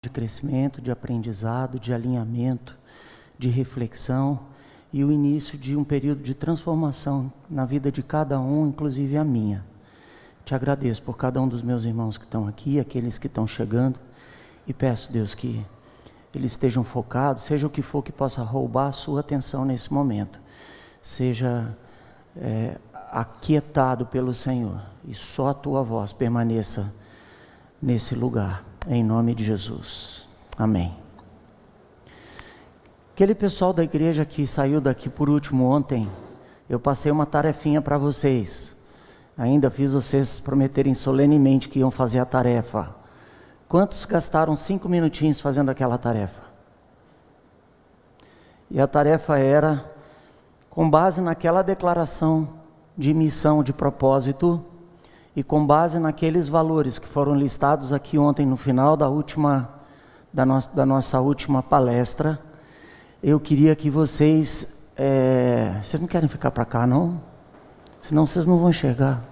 de crescimento, de aprendizado, de alinhamento, de reflexão e o início de um período de transformação na vida de cada um, inclusive a minha. Te agradeço por cada um dos meus irmãos que estão aqui, aqueles que estão chegando, e peço, Deus, que eles estejam focados, seja o que for que possa roubar a sua atenção nesse momento, seja aquietado pelo Senhor, e só a tua voz permaneça nesse lugar, em nome de Jesus, amém. Aquele pessoal da igreja que saiu daqui por último ontem, eu passei uma tarefinha para vocês, ainda fiz vocês prometerem solenemente que iam fazer a tarefa. Quantos gastaram 5 minutinhos fazendo aquela tarefa? E a tarefa era, com base naquela declaração de missão, de propósito, e com base naqueles valores que foram listados aqui ontem no final da nossa última palestra, eu queria que vocês não querem ficar para cá não? Senão vocês não vão enxergar.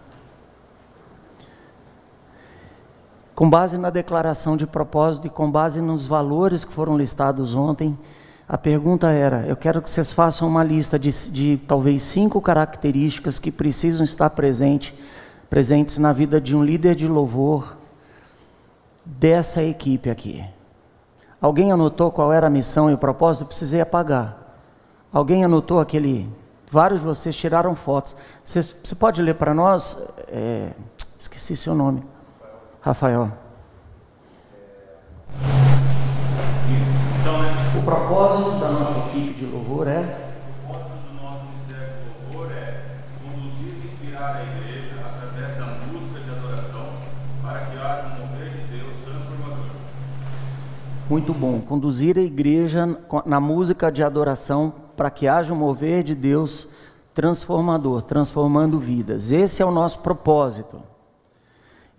Com base na declaração de propósito e com base nos valores que foram listados ontem, a pergunta era, eu quero que vocês façam uma lista de talvez 5 características que precisam estar presentes na vida de um líder de louvor dessa equipe aqui. Alguém anotou qual era a missão e o propósito? Eu precisei apagar. Alguém anotou aquele... Vários de vocês tiraram fotos. Você pode ler para nós? Esqueci seu nome. Rafael. O propósito da nossa equipe de louvor é... O propósito do nosso ministério de louvor é conduzir e inspirar a igreja através da música de adoração para que haja um mover de Deus transformador. Muito bom. Conduzir a igreja na música de adoração para que haja um mover de Deus transformador, transformando vidas. Esse é o nosso propósito.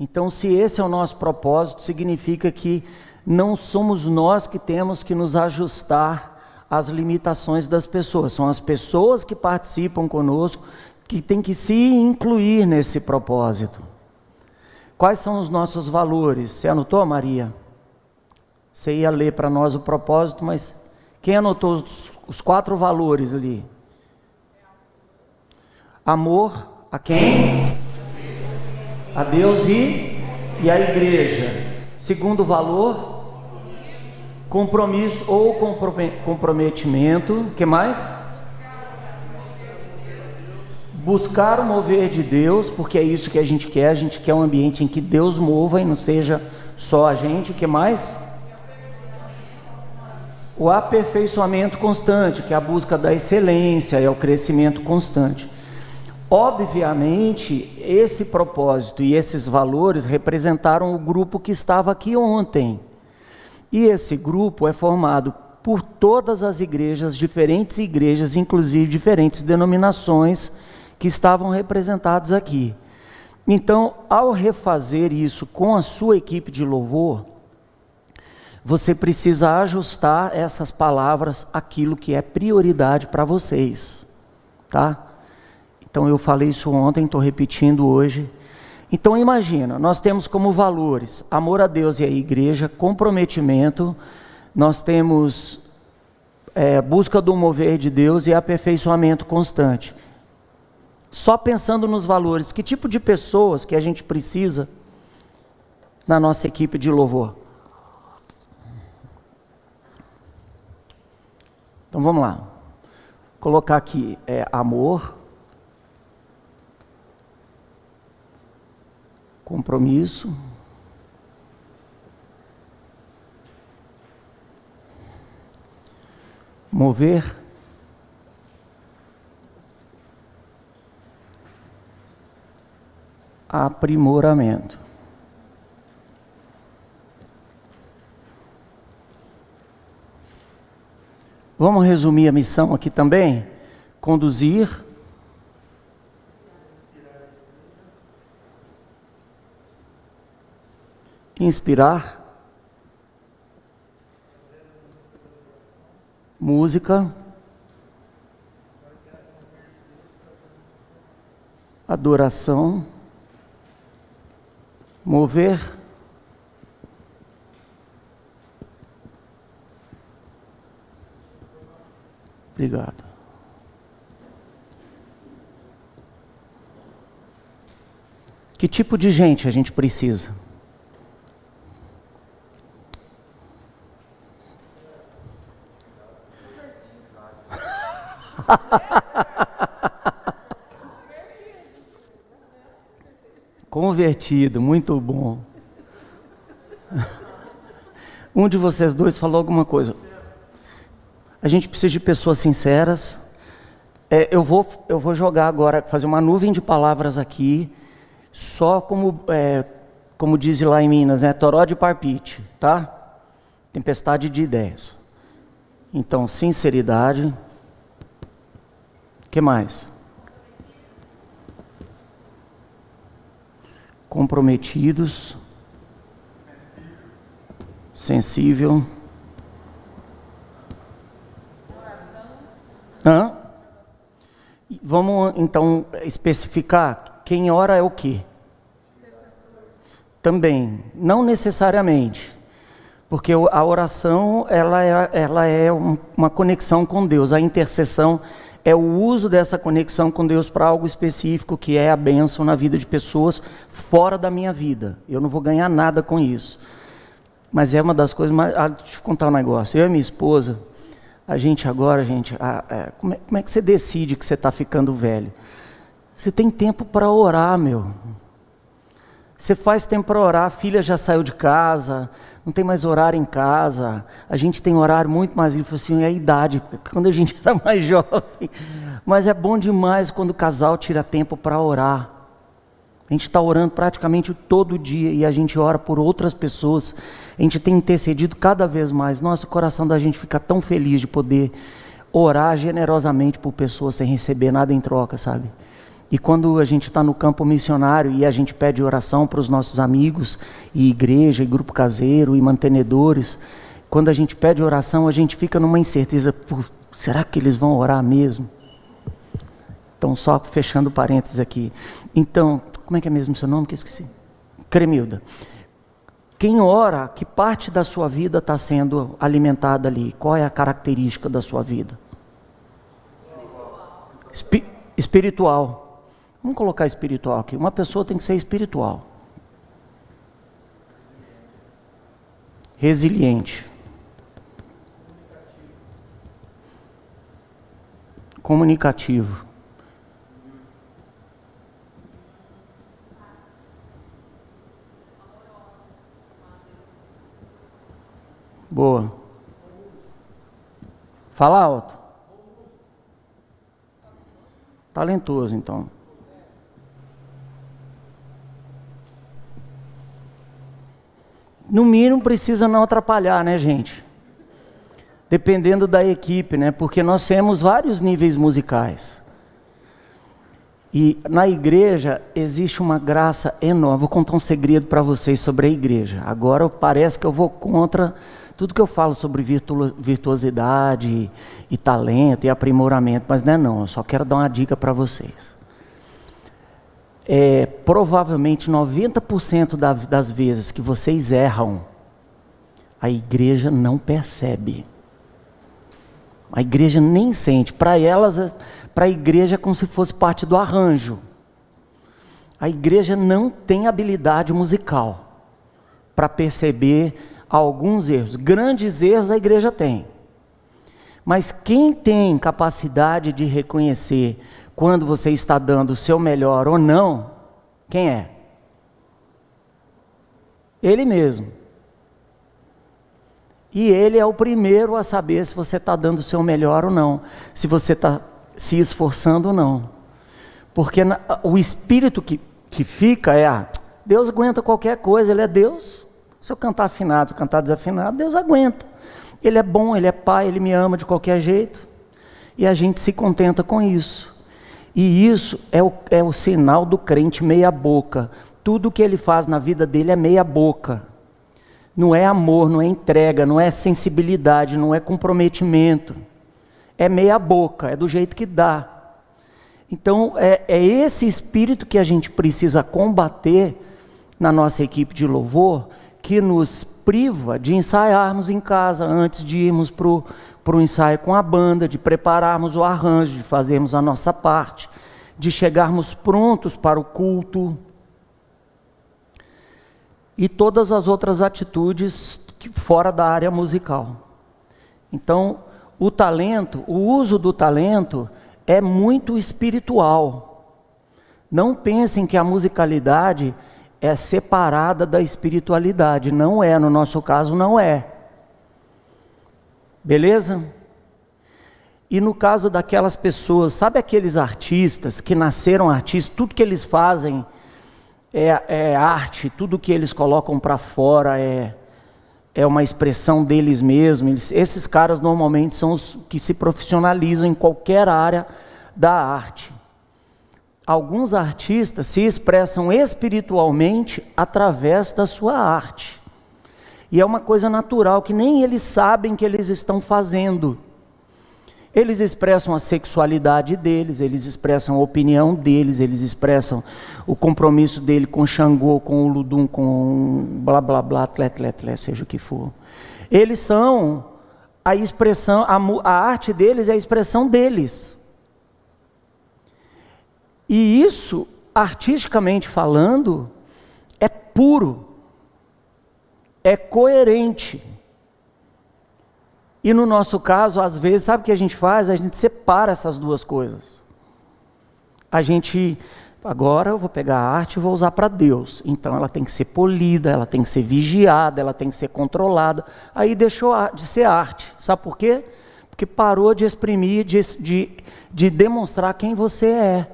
Então, se esse é o nosso propósito, significa que não somos nós que temos que nos ajustar às limitações das pessoas. São as pessoas que participam conosco que têm que se incluir nesse propósito. Quais são os nossos valores? Você anotou, Maria? Você ia ler para nós o propósito, mas quem anotou os 4 valores ali? Amor a quem? A Deus e a igreja. Segundo valor, compromisso ou comprometimento. O que mais? Buscar o mover de Deus, porque é isso que a gente quer um ambiente em que Deus mova e não seja só a gente. O que mais? O aperfeiçoamento constante, que é a busca da excelência, é o crescimento constante. Obviamente, esse propósito e esses valores representaram o grupo que estava aqui ontem. E esse grupo é formado por todas as igrejas, diferentes igrejas, inclusive diferentes denominações que estavam representadas aqui. Então, ao refazer isso com a sua equipe de louvor, você precisa ajustar essas palavras àquilo que é prioridade para vocês, tá? Então eu falei isso ontem, estou repetindo hoje. Então imagina, nós temos como valores amor a Deus e a igreja, comprometimento, nós temos busca do mover de Deus e aperfeiçoamento constante. Só pensando nos valores, que tipo de pessoas que a gente precisa na nossa equipe de louvor? Então vamos lá, colocar aqui amor, compromisso, mover, aprimoramento. Vamos resumir a missão aqui também? Conduzir, inspirar, música, adoração, mover, Obrigado. Que tipo de gente a gente precisa? Convertido, muito bom. Um de vocês dois falou alguma coisa. A gente precisa de pessoas sinceras. Eu vou jogar agora, fazer uma nuvem de palavras aqui, só como diz lá em Minas, né? Toró de parpite, tá? Tempestade de ideias. Então, sinceridade. O que mais? Comprometidos. Sensível. Hã? Vamos então especificar. Quem ora é o quê? Também, não necessariamente, porque a oração ela é uma conexão com Deus. A intercessão é o uso dessa conexão com Deus para algo específico, que é a bênção na vida de pessoas fora da minha vida. Eu não vou ganhar nada com isso, mas é uma das coisas mais... deixa eu contar um negócio. Eu e minha esposa, como é que você decide que você está ficando velho? Você tem tempo para orar, meu. Você faz tempo para orar, a filha já saiu de casa, não tem mais horário em casa, a gente tem horário muito mais livre, assim, é a idade, quando a gente era mais jovem. Mas é bom demais quando o casal tira tempo para orar. A gente está orando praticamente todo dia e a gente ora por outras pessoas. A gente tem intercedido cada vez mais. Nossa, o coração da gente fica tão feliz de poder orar generosamente por pessoas sem receber nada em troca, sabe? E quando a gente está no campo missionário e a gente pede oração para os nossos amigos, e igreja, e grupo caseiro, e mantenedores, quando a gente pede oração, a gente fica numa incerteza, será que eles vão orar mesmo? Então, só fechando parênteses aqui. Então, como é que é mesmo seu nome que eu esqueci? Cremilda. Quem ora, que parte da sua vida está sendo alimentada ali? Qual é a característica da sua vida? Espiritual. Vamos colocar espiritual aqui. Uma pessoa tem que ser espiritual. Resiliente. Comunicativo. Boa. Fala alto. Talentoso, então. No mínimo precisa não atrapalhar, né, gente? Dependendo da equipe, né? Porque nós temos vários níveis musicais. E na igreja existe uma graça enorme. Vou contar um segredo para vocês sobre a igreja. Agora parece que eu vou contra tudo que eu falo sobre virtuosidade e talento e aprimoramento, mas não é não. Eu só quero dar uma dica para vocês. Provavelmente 90% das vezes que vocês erram, a igreja não percebe. A igreja nem sente. Para a igreja é como se fosse parte do arranjo. A igreja não tem habilidade musical para perceber alguns erros. Grandes erros a igreja tem. Mas quem tem capacidade de reconhecer quando você está dando o seu melhor ou não, quem é? Ele mesmo. E ele é o primeiro a saber se você está dando o seu melhor ou não, se você está se esforçando ou não. Porque o espírito que fica Deus aguenta qualquer coisa, Ele é Deus. Se eu cantar afinado, cantar desafinado, Deus aguenta. Ele é bom, Ele é Pai, Ele me ama de qualquer jeito. E a gente se contenta com isso. E isso é o sinal do crente meia boca. Tudo que ele faz na vida dele é meia boca. Não é amor, não é entrega, não é sensibilidade, não é comprometimento. É meia boca, é do jeito que dá. Então é esse espírito que a gente precisa combater na nossa equipe de louvor, que nos priva de ensaiarmos em casa antes de irmos para o ensaio com a banda, de prepararmos o arranjo, de fazermos a nossa parte, de chegarmos prontos para o culto e todas as outras atitudes fora da área musical. Então, o uso do talento é muito espiritual. Não pensem que a musicalidade é separada da espiritualidade. Não é, no nosso caso não é. Beleza? E no caso daquelas pessoas, sabe aqueles artistas que nasceram artistas, tudo que eles fazem é arte, tudo que eles colocam para fora é uma expressão deles mesmos. Esses caras normalmente são os que se profissionalizam em qualquer área da arte. Alguns artistas se expressam espiritualmente através da sua arte. E é uma coisa natural que nem eles sabem que eles estão fazendo. Eles expressam a sexualidade deles, eles expressam a opinião deles, eles expressam o compromisso dele com Xangô, com o Ludum, com blá blá blá, tlé, seja o que for. Eles são a expressão, a arte deles é a expressão deles. E isso, artisticamente falando, é puro, é coerente. E no nosso caso, às vezes, sabe o que a gente faz? A gente separa essas duas coisas. Agora eu vou pegar a arte e vou usar para Deus. Então ela tem que ser polida, ela tem que ser vigiada, ela tem que ser controlada. Aí deixou de ser arte. Sabe por quê? Porque parou de exprimir, de demonstrar quem você é.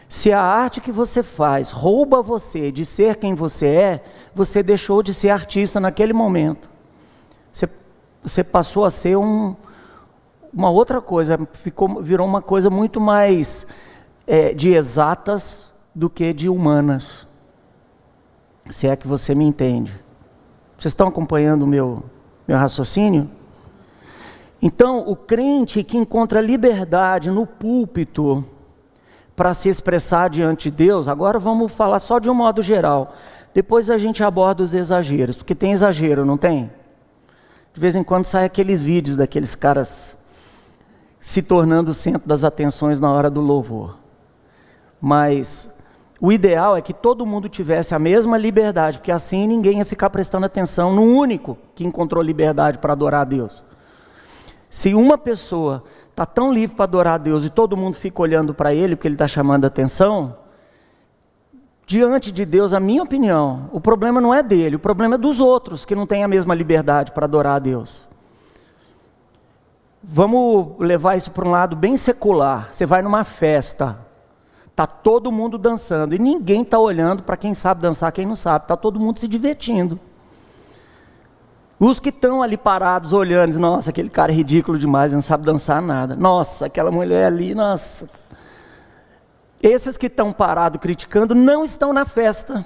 Se a arte que você faz rouba você de ser quem você é, você deixou de ser artista naquele momento. Você passou a ser uma outra coisa, virou uma coisa muito mais de exatas do que de humanas. Se é que você me entende. Vocês estão acompanhando o meu raciocínio? Então, o crente que encontra liberdade no púlpito para se expressar diante de Deus, agora vamos falar só de um modo geral. Depois a gente aborda os exageros, porque tem exagero, não tem? De vez em quando saem aqueles vídeos daqueles caras se tornando o centro das atenções na hora do louvor. Mas o ideal é que todo mundo tivesse a mesma liberdade, porque assim ninguém ia ficar prestando atenção no único que encontrou liberdade para adorar a Deus. Se uma pessoa está tão livre para adorar a Deus e todo mundo fica olhando para ele, porque ele está chamando a atenção, diante de Deus, a minha opinião, o problema não é dele, o problema é dos outros, que não têm a mesma liberdade para adorar a Deus. Vamos levar isso para um lado bem secular. Você vai numa festa, está todo mundo dançando, e ninguém está olhando para quem sabe dançar, quem não sabe, está todo mundo se divertindo. Os que estão ali parados olhando, dizem, nossa, aquele cara é ridículo demais, não sabe dançar nada. Nossa, aquela mulher ali, nossa... Esses que estão parados criticando não estão na festa.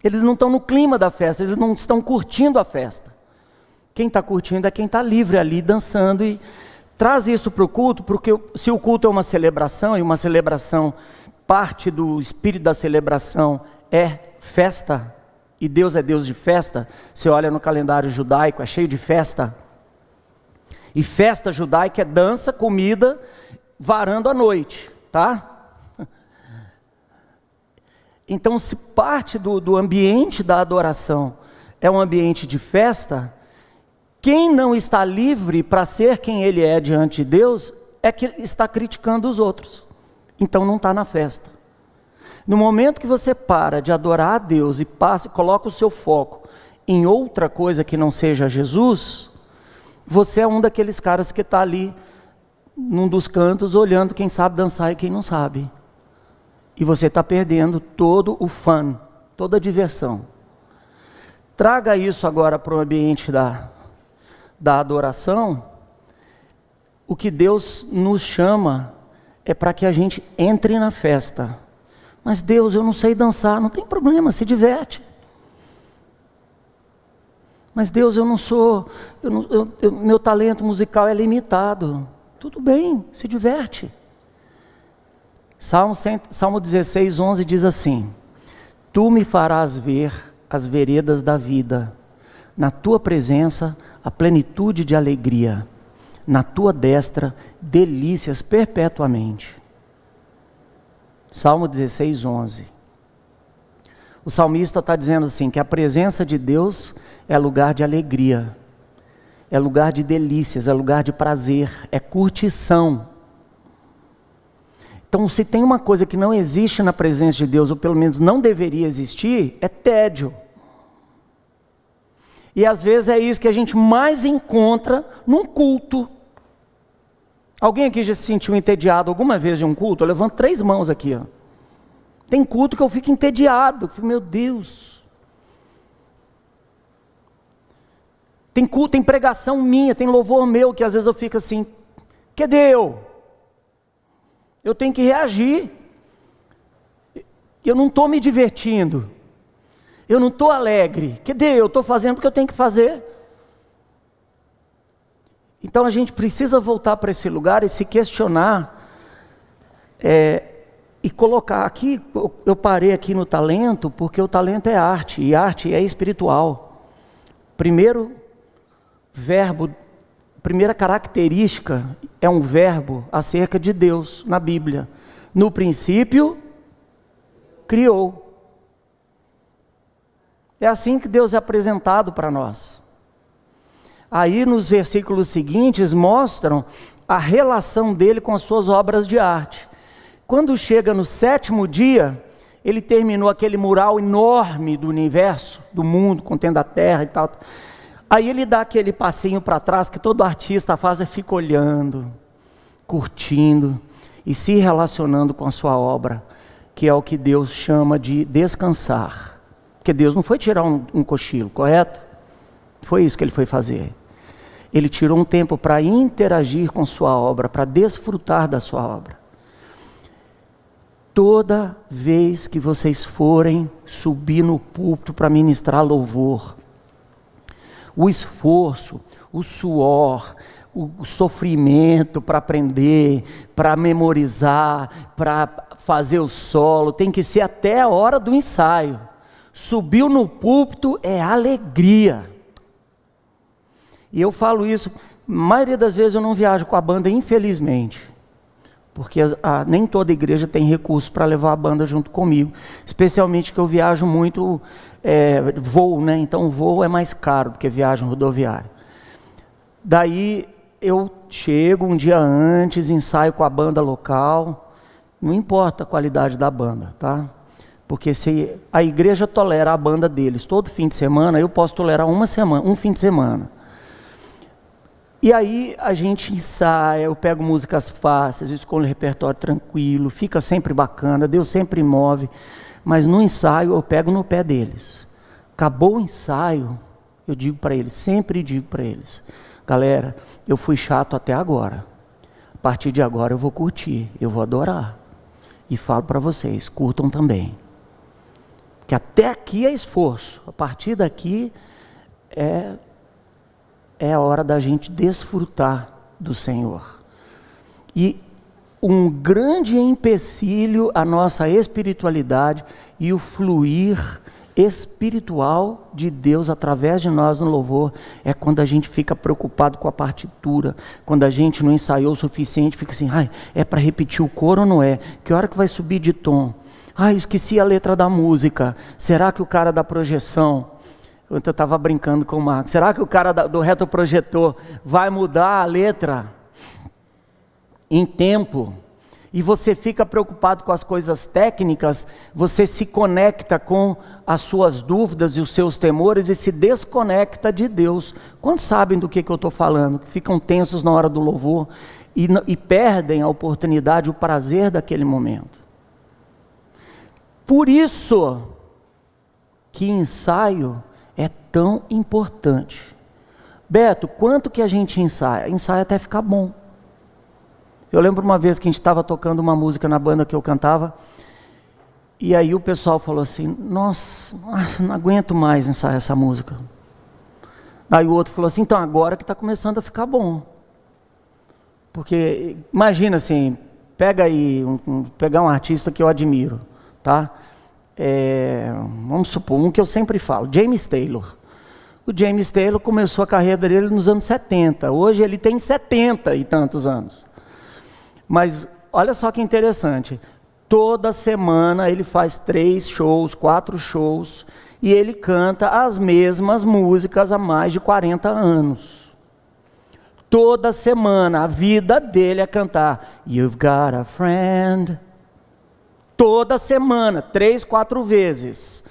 Eles não estão no clima da festa, eles não estão curtindo a festa. Quem está curtindo é quem está livre ali, dançando. E traz isso para o culto, porque se o culto é uma celebração, e uma celebração, parte do espírito da celebração é festa, e Deus é Deus de festa. Você olha no calendário judaico, é cheio de festa. E festa judaica é dança, comida, varando a noite. Tá? Então, se parte do ambiente da adoração é um ambiente de festa, quem não está livre para ser quem ele é diante de Deus, é que está criticando os outros. Então não está na festa. No momento que você para de adorar a Deus e coloca o seu foco em outra coisa que não seja Jesus, você é um daqueles caras que está ali num dos cantos, olhando quem sabe dançar e quem não sabe. E você está perdendo todo o fun, toda a diversão. Traga isso agora para o ambiente da adoração. O que Deus nos chama é para que a gente entre na festa. Mas Deus, eu não sei dançar, não tem problema, se diverte. Mas Deus, eu não sou, meu talento musical é limitado. Tudo bem, se diverte. Salmo 16, 11 diz assim: Tu me farás ver as veredas da vida, Na tua presença, a plenitude de alegria. Na tua destra, delícias perpetuamente. Salmo 16, 11. O salmista está dizendo assim, que a presença de Deus é lugar de alegria, é lugar de delícias, é lugar de prazer, é curtição. Então, se tem uma coisa que não existe na presença de Deus, ou pelo menos não deveria existir, é tédio. E às vezes é isso que a gente mais encontra num culto. Alguém aqui já se sentiu entediado alguma vez de um culto? Eu levanto 3 mãos aqui, ó. Tem culto que eu fico entediado, eu fico, meu Deus. Tem culto, tem pregação minha, tem louvor meu, que às vezes eu fico assim, cadê eu? Eu tenho que reagir. Eu não estou me divertindo. Eu não estou alegre. Cadê eu? Estou fazendo o que eu tenho que fazer. Então a gente precisa voltar para esse lugar e se questionar. E colocar aqui, eu parei aqui no talento, porque o talento é arte, e arte é espiritual. Primeiro verbo, primeira característica é um verbo acerca de Deus na Bíblia. No princípio, criou. É assim que Deus é apresentado para nós. Aí nos versículos seguintes mostram a relação dele com as suas obras de arte. Quando chega no 7º dia, ele terminou aquele mural enorme do universo, do mundo, contendo a terra e tal. Aí ele dá aquele passinho para trás que todo artista faz, fica olhando, curtindo e se relacionando com a sua obra, que é o que Deus chama de descansar. Porque Deus não foi tirar um cochilo, correto? Foi isso que ele foi fazer. Ele tirou um tempo para interagir com sua obra, para desfrutar da sua obra. Toda vez que vocês forem subir no púlpito para ministrar louvor, o esforço, o suor, o sofrimento para aprender, para memorizar, para fazer o solo, tem que ser até a hora do ensaio. Subiu no púlpito é alegria. E eu falo isso, a maioria das vezes eu não viajo com a banda, infelizmente. Porque nem toda igreja tem recurso para levar a banda junto comigo. Especialmente que eu viajo muito, voo, né? Então voo é mais caro do que viagem rodoviária. Daí eu chego um dia antes, ensaio com a banda local. Não importa a qualidade da banda, tá? Porque se a igreja tolera a banda deles todo fim de semana, eu posso tolerar um fim de semana. E aí a gente ensaia, eu pego músicas fáceis, escolho um repertório tranquilo, fica sempre bacana, Deus sempre move, mas no ensaio eu pego no pé deles. Acabou o ensaio, eu digo para eles, sempre digo para eles, galera, eu fui chato até agora, a partir de agora eu vou curtir, eu vou adorar. E falo para vocês, curtam também. Que até aqui é esforço, a partir daqui é a hora da gente desfrutar do Senhor. E um grande empecilho à nossa espiritualidade e o fluir espiritual de Deus através de nós no louvor é quando a gente fica preocupado com a partitura, quando a gente não ensaiou o suficiente, fica assim, é para repetir o coro ou não é? Que hora que vai subir de tom? Esqueci a letra da música, será que o cara da projeção... Eu estava brincando com o Marcos. Será que o cara do retroprojetor vai mudar a letra em tempo? E você fica preocupado com as coisas técnicas, você se conecta com as suas dúvidas e os seus temores e se desconecta de Deus. Quantos sabem do que eu estou falando? Ficam tensos na hora do louvor e perdem a oportunidade, o prazer daquele momento. Por isso que ensaio é tão importante. Beto, quanto que a gente ensaia? Ensaia até ficar bom. Eu lembro uma vez que a gente estava tocando uma música na banda que eu cantava, e aí o pessoal falou assim, nossa, não aguento mais ensaiar essa música. Aí o outro falou assim, então agora que está começando a ficar bom. Porque, imagina assim, pega aí, pegar um artista que eu admiro, tá? Vamos supor, um que eu sempre falo, James Taylor. O James Taylor começou a carreira dele nos anos 70. Hoje ele tem 70 e tantos anos. Mas olha só que interessante. Toda semana ele faz 3 shows, 4 shows, e ele canta as mesmas músicas há mais de 40 anos. Toda semana a vida dele é cantar You've Got a Friend. Toda semana, 3, 4 vezes.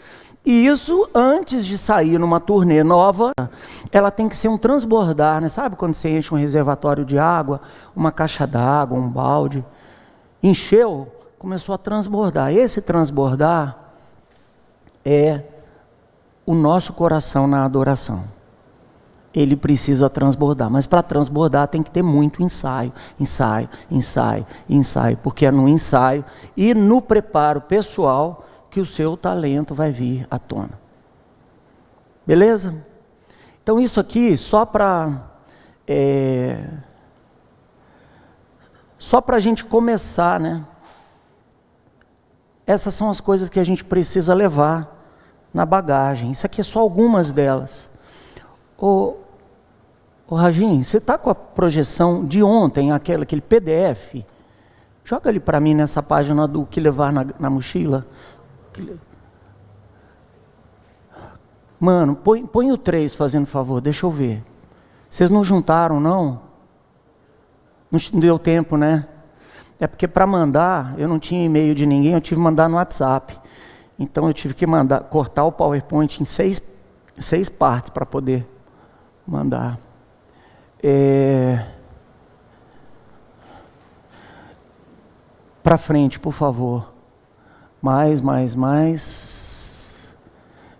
E isso, antes de sair numa turnê nova, ela tem que ser um transbordar, né? Sabe quando você enche um reservatório de água, uma caixa d'água, um balde? Encheu, começou a transbordar. Esse transbordar é o nosso coração na adoração. Ele precisa transbordar, mas para transbordar tem que ter muito ensaio, ensaio, ensaio, ensaio, porque é no ensaio e no preparo pessoal que o seu talento vai vir à tona. Beleza? Então isso aqui só para a gente começar, né? Essas são as coisas que a gente precisa levar na bagagem. Isso aqui é só algumas delas. Ô Ragim, você está com a projeção de ontem, aquele PDF? Joga ele para mim nessa página do que levar na mochila. Mano, põe o 3 fazendo favor, deixa eu ver. Vocês não juntaram, não? Não deu tempo, né? É porque para mandar, eu não tinha e-mail de ninguém, eu tive que mandar no WhatsApp. Então eu tive que cortar o PowerPoint em 6 partes para poder mandar. Para frente, por favor. Mais.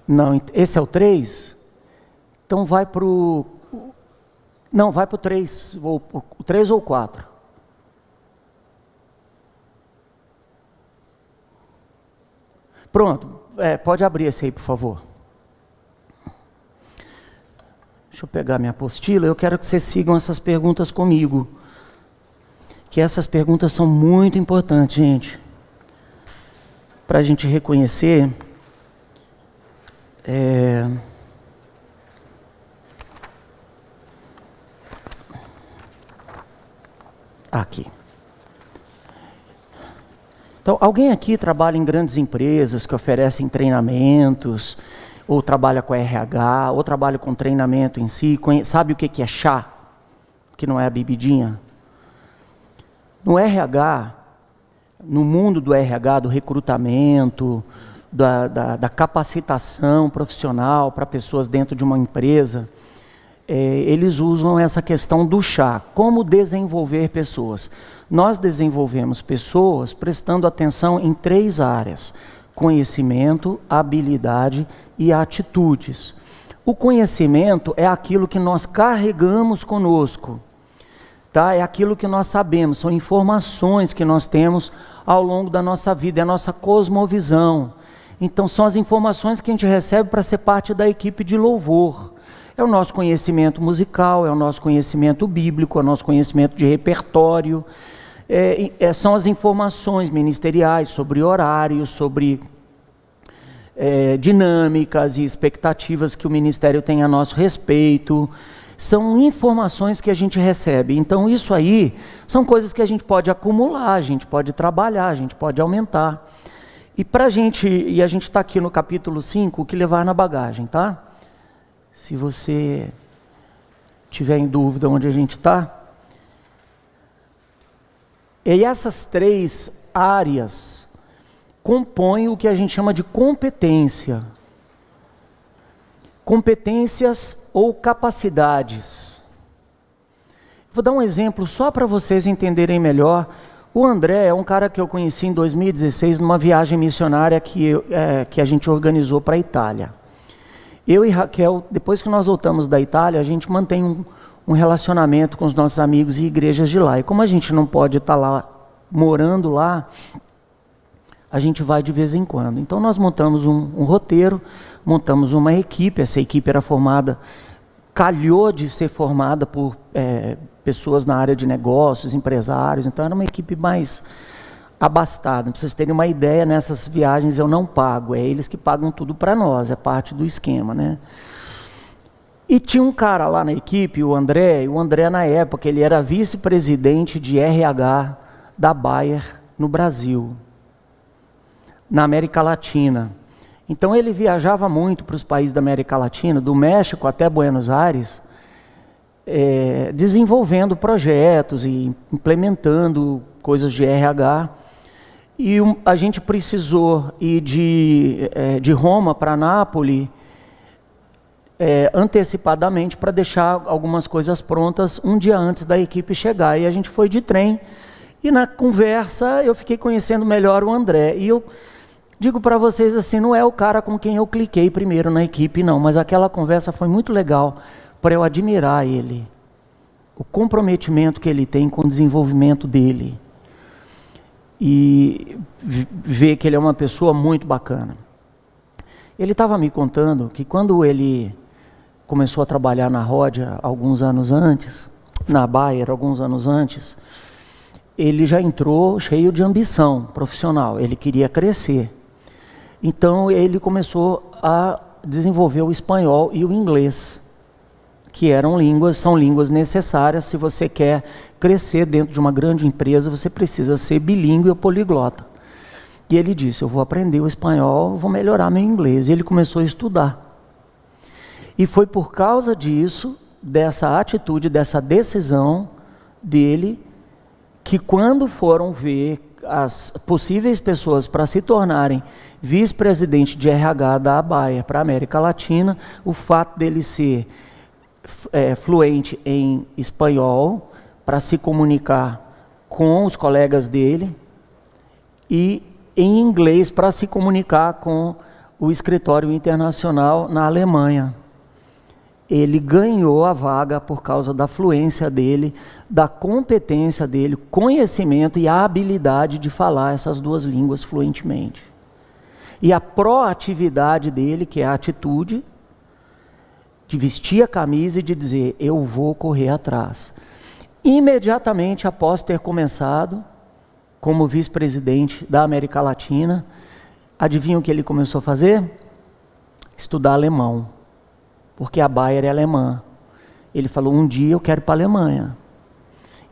Não, esse é o 3? Então vai para o... Não, vai para o 3. O 3 ou o 4? Pronto. Pode abrir esse aí, por favor. Deixa eu pegar minha apostila. Eu quero que vocês sigam essas perguntas comigo. Que essas perguntas são muito importantes, gente. Para a gente reconhecer aqui. Então, alguém aqui trabalha em grandes empresas que oferecem treinamentos, ou trabalha com RH, ou trabalha com treinamento em si, sabe o que é chá? Que não é a bebidinha? No RH, no mundo do RH, do recrutamento, da capacitação profissional para pessoas dentro de uma empresa, eles usam essa questão do chá, como desenvolver pessoas. Nós desenvolvemos pessoas prestando atenção em 3 áreas: conhecimento, habilidade e atitudes. O conhecimento é aquilo que nós carregamos conosco, tá? É aquilo que nós sabemos, são informações que nós temos ao longo da nossa vida, é a nossa cosmovisão. Então são as informações que a gente recebe para ser parte da equipe de louvor. É o nosso conhecimento musical, é o nosso conhecimento bíblico, é o nosso conhecimento de repertório, são as informações ministeriais sobre horários, sobre dinâmicas e expectativas que o ministério tem a nosso respeito. São informações que a gente recebe. Então isso aí são coisas que a gente pode acumular, a gente pode trabalhar, a gente pode aumentar. E a gente está aqui no capítulo 5, o que levar na bagagem, tá? Se você tiver em dúvida onde a gente está. E essas 3 áreas compõem o que a gente chama de competência. Competências ou capacidades. Vou dar um exemplo só para vocês entenderem melhor. O André é um cara que eu conheci em 2016 numa viagem missionária que a gente organizou para a Itália. Eu e Raquel, depois que nós voltamos da Itália, a gente mantém um relacionamento com os nossos amigos e igrejas de lá. E como a gente não pode estar lá, morando lá, a gente vai de vez em quando. Então nós montamos um roteiro, montamos uma equipe. Essa equipe era calhou de ser formada por pessoas na área de negócios, empresários. Então era uma equipe mais abastada. Para vocês terem uma ideia, nessas viagens eu não pago, é eles que pagam tudo para nós, é parte do esquema, né? E tinha um cara lá na equipe, o André na época, ele era vice-presidente de RH da Bayer no Brasil, na América Latina. Então ele viajava muito para os países da América Latina, do México até Buenos Aires, desenvolvendo projetos e implementando coisas de RH. E a gente precisou ir de Roma para Nápoles antecipadamente para deixar algumas coisas prontas um dia antes da equipe chegar. E a gente foi de trem. E na conversa eu fiquei conhecendo melhor o André. E eu digo para vocês assim, não é o cara com quem eu cliquei primeiro na equipe, não. Mas aquela conversa foi muito legal para eu admirar ele. O comprometimento que ele tem com o desenvolvimento dele. E ver que ele é uma pessoa muito bacana. Ele estava me contando que quando ele começou a trabalhar na Ródia alguns anos antes, na Bayer alguns anos antes, ele já entrou cheio de ambição profissional, ele queria crescer. Então ele começou a desenvolver o espanhol e o inglês, que são línguas necessárias se você quer crescer dentro de uma grande empresa, você precisa ser bilíngue ou poliglota. E ele disse, eu vou aprender o espanhol, vou melhorar meu inglês. E ele começou a estudar. E foi por causa disso, dessa atitude, dessa decisão dele, que quando foram ver as possíveis pessoas para se tornarem vice-presidente de RH da Bayer para a América Latina, o fato dele ser fluente em espanhol para se comunicar com os colegas dele e em inglês para se comunicar com o escritório internacional na Alemanha. Ele ganhou a vaga por causa da fluência dele, da competência dele, conhecimento e a habilidade de falar essas duas línguas fluentemente. E a proatividade dele, que é a atitude de vestir a camisa e de dizer, eu vou correr atrás. Imediatamente após ter começado como vice-presidente da América Latina, adivinha o que ele começou a fazer? Estudar alemão. Porque a Bayer é alemã. Ele falou, um dia eu quero ir para a Alemanha.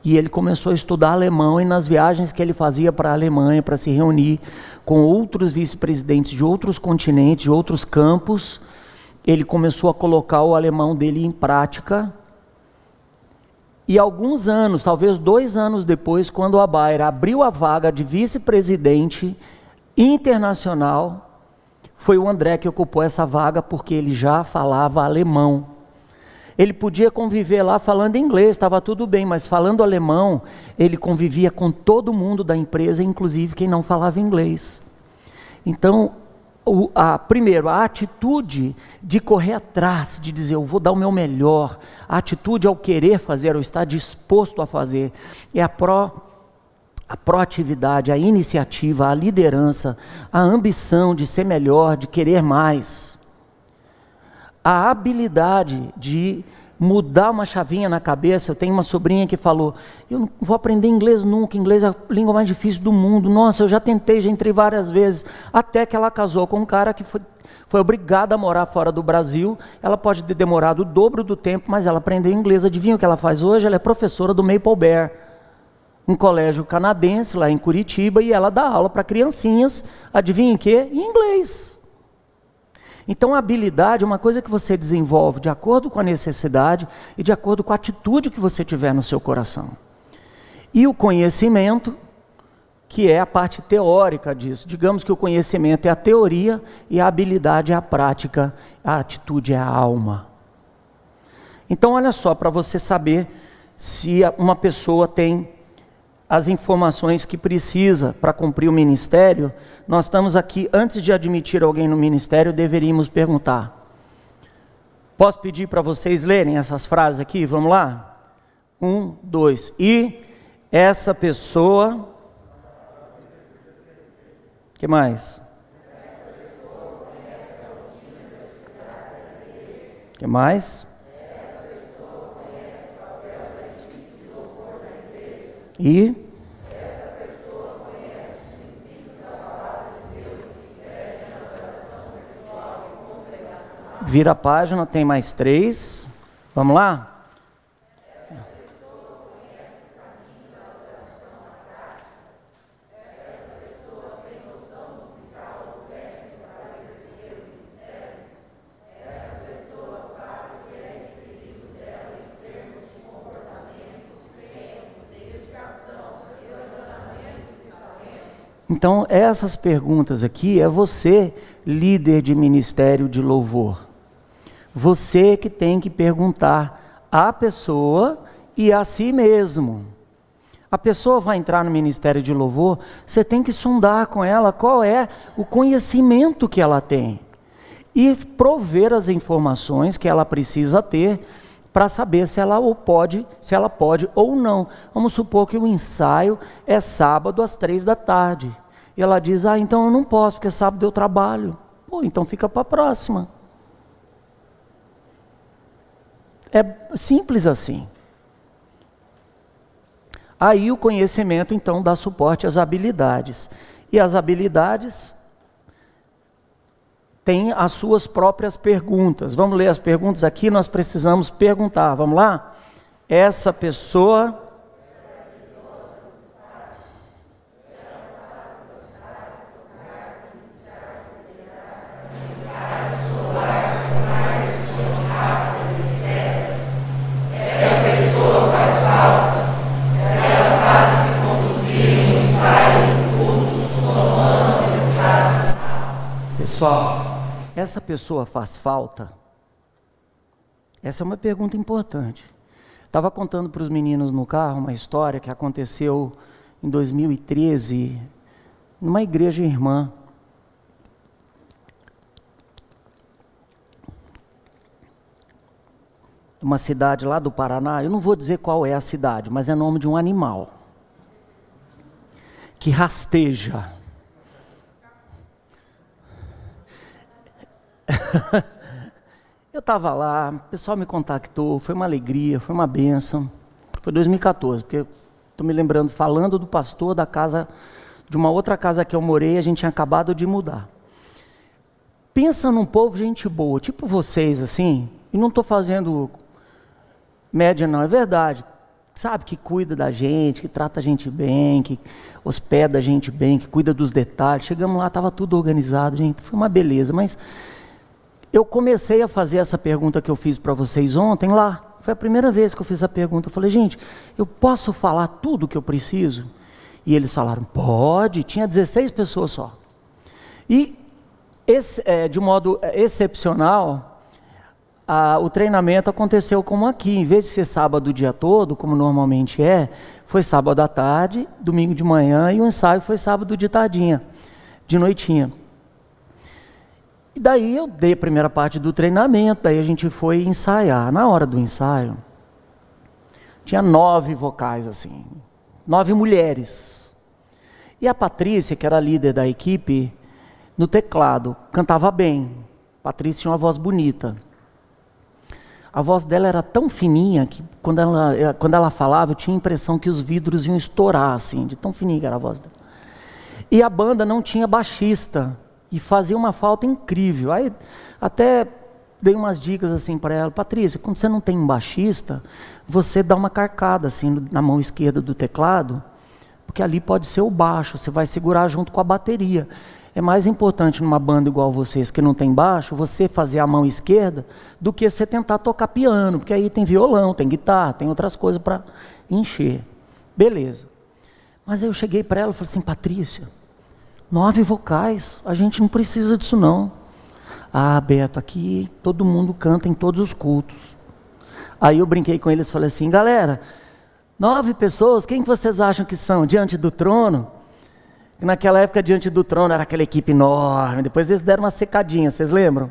E ele começou a estudar alemão, e nas viagens que ele fazia para a Alemanha, para se reunir com outros vice-presidentes de outros continentes, de outros campos, ele começou a colocar o alemão dele em prática. E alguns anos, talvez 2 anos depois, quando a Bayer abriu a vaga de vice-presidente internacional, foi o André que ocupou essa vaga porque ele já falava alemão. Ele podia conviver lá falando inglês, estava tudo bem, mas falando alemão, ele convivia com todo mundo da empresa, inclusive quem não falava inglês. Então, primeiro, a atitude de correr atrás, de dizer, eu vou dar o meu melhor, a atitude ao querer fazer, ao estar disposto a fazer, é a proatividade, a iniciativa, a liderança, a ambição de ser melhor, de querer mais. A habilidade de mudar uma chavinha na cabeça. Eu tenho uma sobrinha que falou, eu não vou aprender inglês nunca, inglês é a língua mais difícil do mundo. Nossa, eu já tentei, já entrei várias vezes, até que ela casou com um cara que foi obrigada a morar fora do Brasil. Ela pode ter demorado o dobro do tempo, mas ela aprendeu inglês. Adivinha o que ela faz hoje? Ela é professora do Maple Bear, um colégio canadense lá em Curitiba, e ela dá aula para criancinhas, adivinha em quê? Em inglês. Então a habilidade é uma coisa que você desenvolve de acordo com a necessidade e de acordo com a atitude que você tiver no seu coração. E o conhecimento, que é a parte teórica disso. Digamos que o conhecimento é a teoria e a habilidade é a prática, a atitude é a alma. Então olha só, para você saber se uma pessoa tem as informações que precisa para cumprir o ministério, nós estamos aqui, antes de admitir alguém no ministério, deveríamos perguntar. Posso pedir para vocês lerem essas frases aqui? Vamos lá? 1, 2. E essa pessoa... O que mais? O que mais? E essa pessoa conhece os princípios da palavra de Deus que pede na oração pessoal e congregacional. Vira a página, tem mais 3. Vamos lá? Então, essas perguntas aqui é você, líder de ministério de louvor. Você que tem que perguntar à pessoa e a si mesmo. A pessoa vai entrar no ministério de louvor, você tem que sondar com ela qual é o conhecimento que ela tem. E prover as informações que ela precisa ter para saber se ela pode ou não. Vamos supor que o ensaio é sábado às 15h. E ela diz, então eu não posso, porque sábado eu trabalho. Pô, então fica para a próxima. É simples assim. Aí o conhecimento, então, dá suporte às habilidades. E as habilidades têm as suas próprias perguntas. Vamos ler as perguntas aqui, nós precisamos perguntar. Vamos lá? Essa pessoa... Pessoal, essa pessoa faz falta? Essa é uma pergunta importante. Estava contando para os meninos no carro uma história que aconteceu em 2013, numa igreja irmã. Uma cidade lá do Paraná, eu não vou dizer qual é a cidade, mas é nome de um animal que rasteja. Eu estava lá, o pessoal me contactou, foi uma alegria, foi uma bênção. Foi 2014, porque estou me lembrando, falando do pastor da casa, de uma outra casa que eu morei, a gente tinha acabado de mudar. Pensa num povo gente boa, tipo vocês assim, e não estou fazendo média não, é verdade. Sabe, que cuida da gente, que trata a gente bem, que hospeda a gente bem, que cuida dos detalhes. Chegamos lá, estava tudo organizado, gente, foi uma beleza, mas... Eu comecei a fazer essa pergunta que eu fiz para vocês ontem lá. Foi a primeira vez que eu fiz a pergunta. Eu falei, gente, eu posso falar tudo o que eu preciso? E eles falaram, pode. Tinha 16 pessoas só. E, de modo excepcional, o treinamento aconteceu como aqui. Em vez de ser sábado o dia todo, como normalmente foi sábado à tarde, domingo de manhã, e o ensaio foi sábado de tardinha, de noitinha. E daí eu dei a primeira parte do treinamento, daí a gente foi ensaiar. Na hora do ensaio, tinha 9 vocais assim, 9 mulheres. E a Patrícia, que era a líder da equipe, no teclado, cantava bem. A Patrícia tinha uma voz bonita. A voz dela era tão fininha que quando ela falava, eu tinha a impressão que os vidros iam estourar, assim, de tão fininha que era a voz dela. E a banda não tinha baixista. E fazia uma falta incrível. Aí até dei umas dicas assim para ela. Patrícia, quando você não tem um baixista, você dá uma carcada assim na mão esquerda do teclado, porque ali pode ser o baixo, você vai segurar junto com a bateria. É mais importante numa banda igual vocês, que não tem baixo, você fazer a mão esquerda, do que você tentar tocar piano, porque aí tem violão, tem guitarra, tem outras coisas para encher. Beleza. Mas aí eu cheguei para ela e falei assim, Patrícia, 9 vocais, a gente não precisa disso não. Beto, aqui todo mundo canta em todos os cultos. Aí eu brinquei com eles e falei assim, galera, 9 pessoas, quem que vocês acham que são? Diante do trono? Naquela época, Diante do Trono era aquela equipe enorme, depois eles deram uma secadinha, vocês lembram?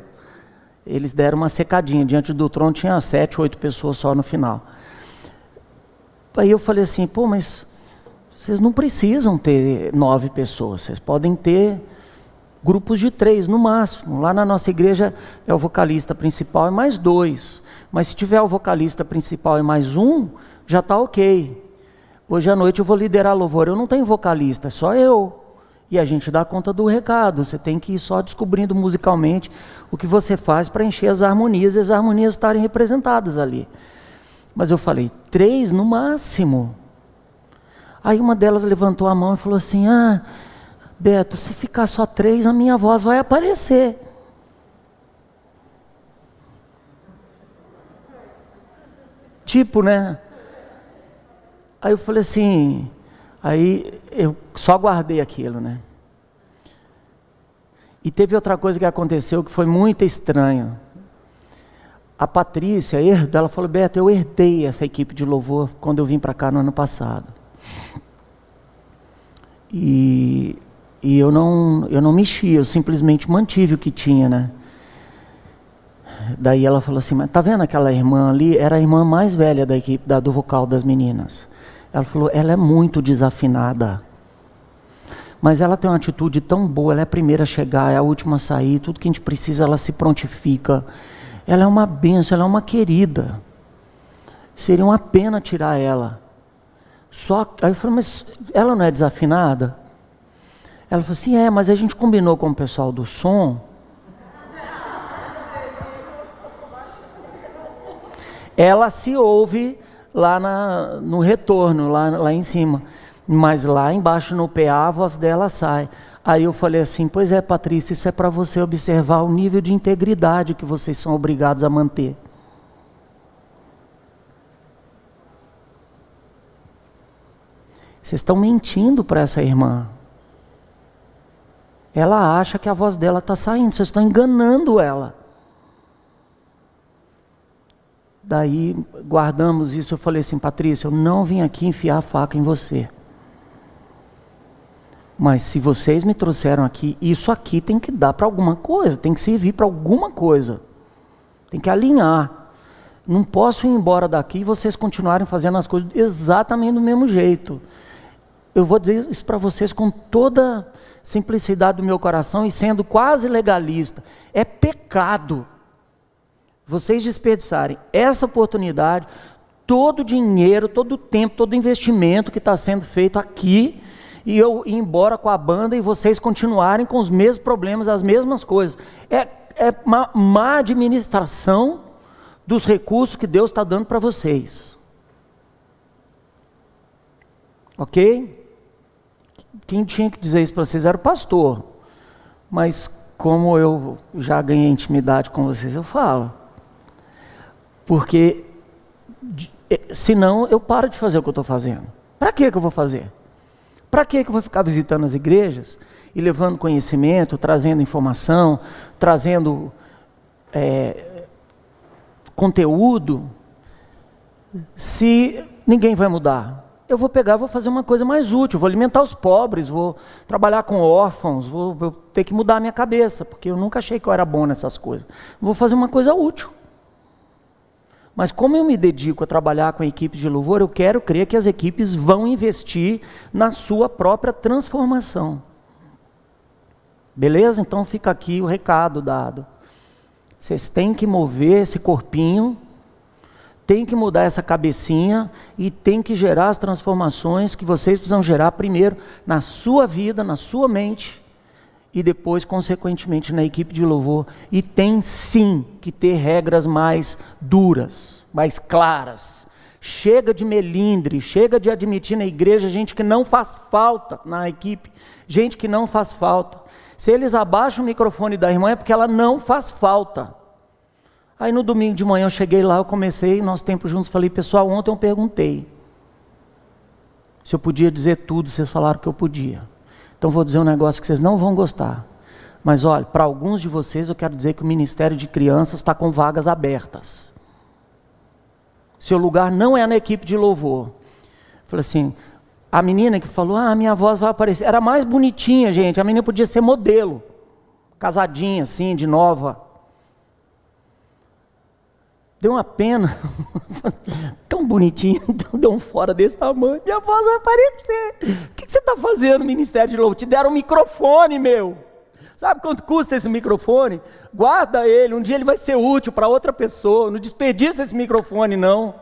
Eles deram uma secadinha, Diante do Trono tinha 7, 8 pessoas só no final. Aí eu falei assim, mas... vocês não precisam ter 9 pessoas, vocês podem ter grupos de 3 no máximo. Lá na nossa igreja é o vocalista principal e mais 2. Mas se tiver o vocalista principal e mais 1, já está ok. Hoje à noite eu vou liderar louvor, eu não tenho vocalista, é só eu. E a gente dá conta do recado. Você tem que ir só descobrindo musicalmente o que você faz para encher as harmonias e as harmonias estarem representadas ali. Mas eu falei, 3 no máximo. Aí uma delas levantou a mão e falou assim, Beto, se ficar só 3, a minha voz vai aparecer. Tipo, né? Aí eu falei assim, aí eu só guardei aquilo, né? E teve outra coisa que aconteceu que foi muito estranha. A Patrícia, ela falou, Beto, eu herdei essa equipe de louvor quando eu vim para cá no ano passado. E eu não mexi, eu simplesmente mantive o que tinha, né? Daí ela falou assim, mas tá vendo aquela irmã ali? Era a irmã mais velha da equipe, do vocal das meninas. Ela falou, ela é muito desafinada. Mas ela tem uma atitude tão boa, ela é a primeira a chegar, é a última a sair, tudo que a gente precisa ela se prontifica. Ela é uma bênção, ela é uma querida. Seria uma pena tirar ela. Aí eu falei, mas ela não é desafinada? Ela falou assim, mas a gente combinou com o pessoal do som. Ela se ouve lá no retorno, lá em cima. Mas lá embaixo no PA a voz dela sai. Aí eu falei assim, pois é, Patrícia, isso é para você observar o nível de integridade que vocês são obrigados a manter. Vocês estão mentindo para essa irmã. Ela acha que a voz dela está saindo, vocês estão enganando ela. Daí guardamos isso, eu falei assim, Patrícia, eu não vim aqui enfiar a faca em você. Mas se vocês me trouxeram aqui, isso aqui tem que dar para alguma coisa, tem que servir para alguma coisa. Tem que alinhar. Não posso ir embora daqui e vocês continuarem fazendo as coisas exatamente do mesmo jeito. Eu vou dizer isso para vocês com toda simplicidade do meu coração e sendo quase legalista. É pecado vocês desperdiçarem essa oportunidade, todo o dinheiro, todo o tempo, todo o investimento que está sendo feito aqui, e eu ir embora com a banda e vocês continuarem com os mesmos problemas, as mesmas coisas. É uma má administração dos recursos que Deus está dando para vocês. Ok? Quem tinha que dizer isso para vocês era o pastor. Mas como eu já ganhei intimidade com vocês, eu falo. Porque senão eu paro de fazer o que eu estou fazendo. Para que eu vou fazer? Para que eu vou ficar visitando as igrejas e levando conhecimento, trazendo informação, trazendo conteúdo, se ninguém vai mudar? Eu vou pegar, vou fazer uma coisa mais útil, vou alimentar os pobres, vou trabalhar com órfãos, vou ter que mudar a minha cabeça, porque eu nunca achei que eu era bom nessas coisas. Vou fazer uma coisa útil. Mas como eu me dedico a trabalhar com equipes de louvor, eu quero crer que as equipes vão investir na sua própria transformação. Beleza? Então fica aqui o recado dado. Vocês têm que mover esse corpinho, tem que mudar essa cabecinha e tem que gerar as transformações que vocês precisam gerar primeiro na sua vida, na sua mente e depois, consequentemente, na equipe de louvor. E tem sim que ter regras mais duras, mais claras. Chega de melindre, chega de admitir na igreja gente que não faz falta na equipe, gente que não faz falta. Se eles abaixam o microfone da irmã é porque ela não faz falta. Aí no domingo de manhã eu cheguei lá, eu comecei nosso tempo juntos, falei, pessoal, ontem eu perguntei se eu podia dizer tudo, vocês falaram que eu podia. Então vou dizer um negócio que vocês não vão gostar. Mas olha, para alguns de vocês eu quero dizer que o Ministério de Crianças está com vagas abertas. Seu lugar não é na equipe de louvor. Falei assim, a menina que falou, minha voz vai aparecer, era mais bonitinha, gente, a menina podia ser modelo, casadinha assim, de nova. Deu uma pena, tão bonitinho, deu um fora desse tamanho, minha voz vai aparecer. O que você está fazendo no Ministério de Louvor? Te deram um microfone, meu. Sabe quanto custa esse microfone? Guarda ele, um dia ele vai ser útil para outra pessoa. Não desperdiça esse microfone, não.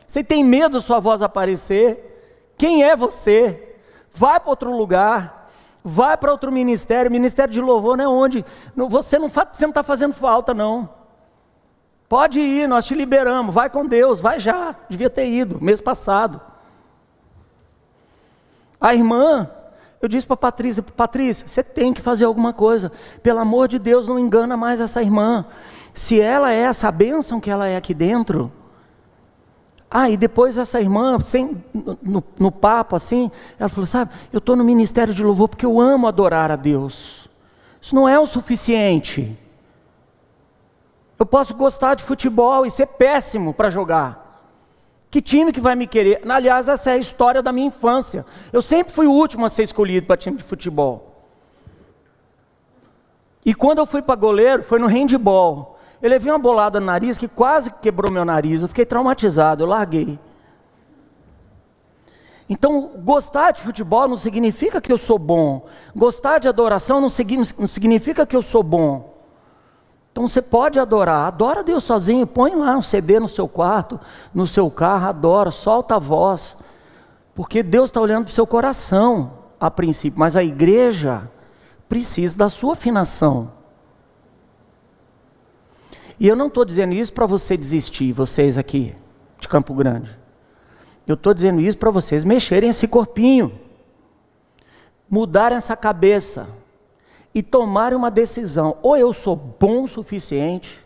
Você tem medo da sua voz aparecer? Quem é você? Vai para outro lugar. Vai para outro ministério, ministério de louvor não é onde, você não está fazendo falta não. Pode ir, nós te liberamos, vai com Deus, vai já, devia ter ido, mês passado. A irmã, eu disse para Patrícia, você tem que fazer alguma coisa, pelo amor de Deus, não engana mais essa irmã, se ela é essa bênção que ela é aqui dentro. E depois essa irmã, no papo assim, ela falou, sabe, eu estou no ministério de louvor porque eu amo adorar a Deus, isso não é o suficiente, eu posso gostar de futebol e ser péssimo para jogar, que time que vai me querer? Aliás, essa é a história da minha infância, eu sempre fui o último a ser escolhido para time de futebol, e quando eu fui para goleiro, foi no handball. Eu levei uma bolada no nariz que quase quebrou meu nariz, eu fiquei traumatizado, eu larguei. Então, gostar de futebol não significa que eu sou bom, gostar de adoração não significa que eu sou bom. Então você pode adorar, adora Deus sozinho, põe lá um CD no seu quarto, no seu carro, adora, solta a voz, porque Deus está olhando para o seu coração a princípio, mas a igreja precisa da sua afinação. E eu não estou dizendo isso para você desistir, vocês aqui de Campo Grande. Eu estou dizendo isso para vocês mexerem esse corpinho, mudarem essa cabeça e tomarem uma decisão. Ou eu sou bom o suficiente,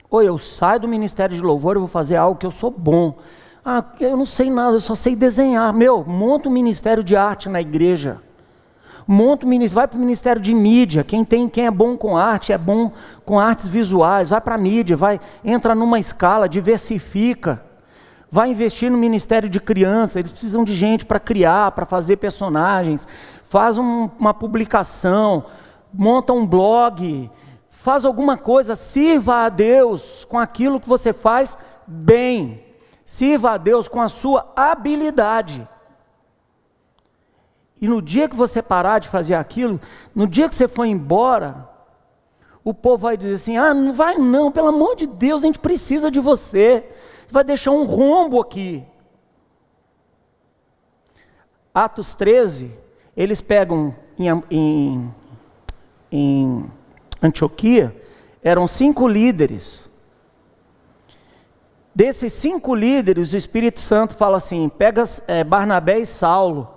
ou eu saio do ministério de louvor e vou fazer algo que eu sou bom. Eu não sei nada, eu só sei desenhar. Monta um ministério de arte na igreja. Vai para o ministério de mídia, quem é bom com arte, é bom com artes visuais, vai para a mídia, entra numa escala, diversifica, vai investir no ministério de criança, eles precisam de gente para criar, para fazer personagens, faz uma publicação, monta um blog, faz alguma coisa, sirva a Deus com aquilo que você faz bem, sirva a Deus com a sua habilidade. E no dia que você parar de fazer aquilo, no dia que você for embora, o povo vai dizer assim, não vai não, pelo amor de Deus, a gente precisa de você, você vai deixar um rombo aqui. Atos 13, eles pegam em Antioquia, eram 5 líderes. Desses 5 líderes, o Espírito Santo fala assim, pega Barnabé e Saulo,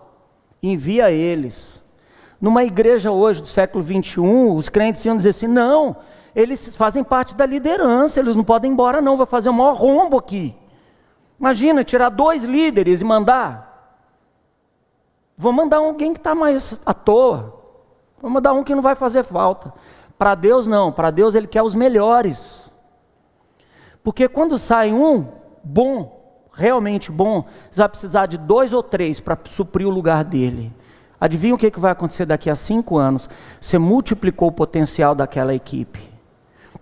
envia eles. Numa igreja hoje do século 21, os crentes iam dizer assim, não, eles fazem parte da liderança, eles não podem ir embora não, vai fazer o maior rombo aqui. Imagina, tirar 2 líderes e mandar. Vou mandar alguém que está mais à toa, vou mandar um que não vai fazer falta. Para Deus não, para Deus Ele quer os melhores. Porque quando sai um bom, realmente bom, você vai precisar de 2 ou 3 para suprir o lugar dele. Adivinha o que vai acontecer daqui a 5 anos? Você multiplicou o potencial daquela equipe.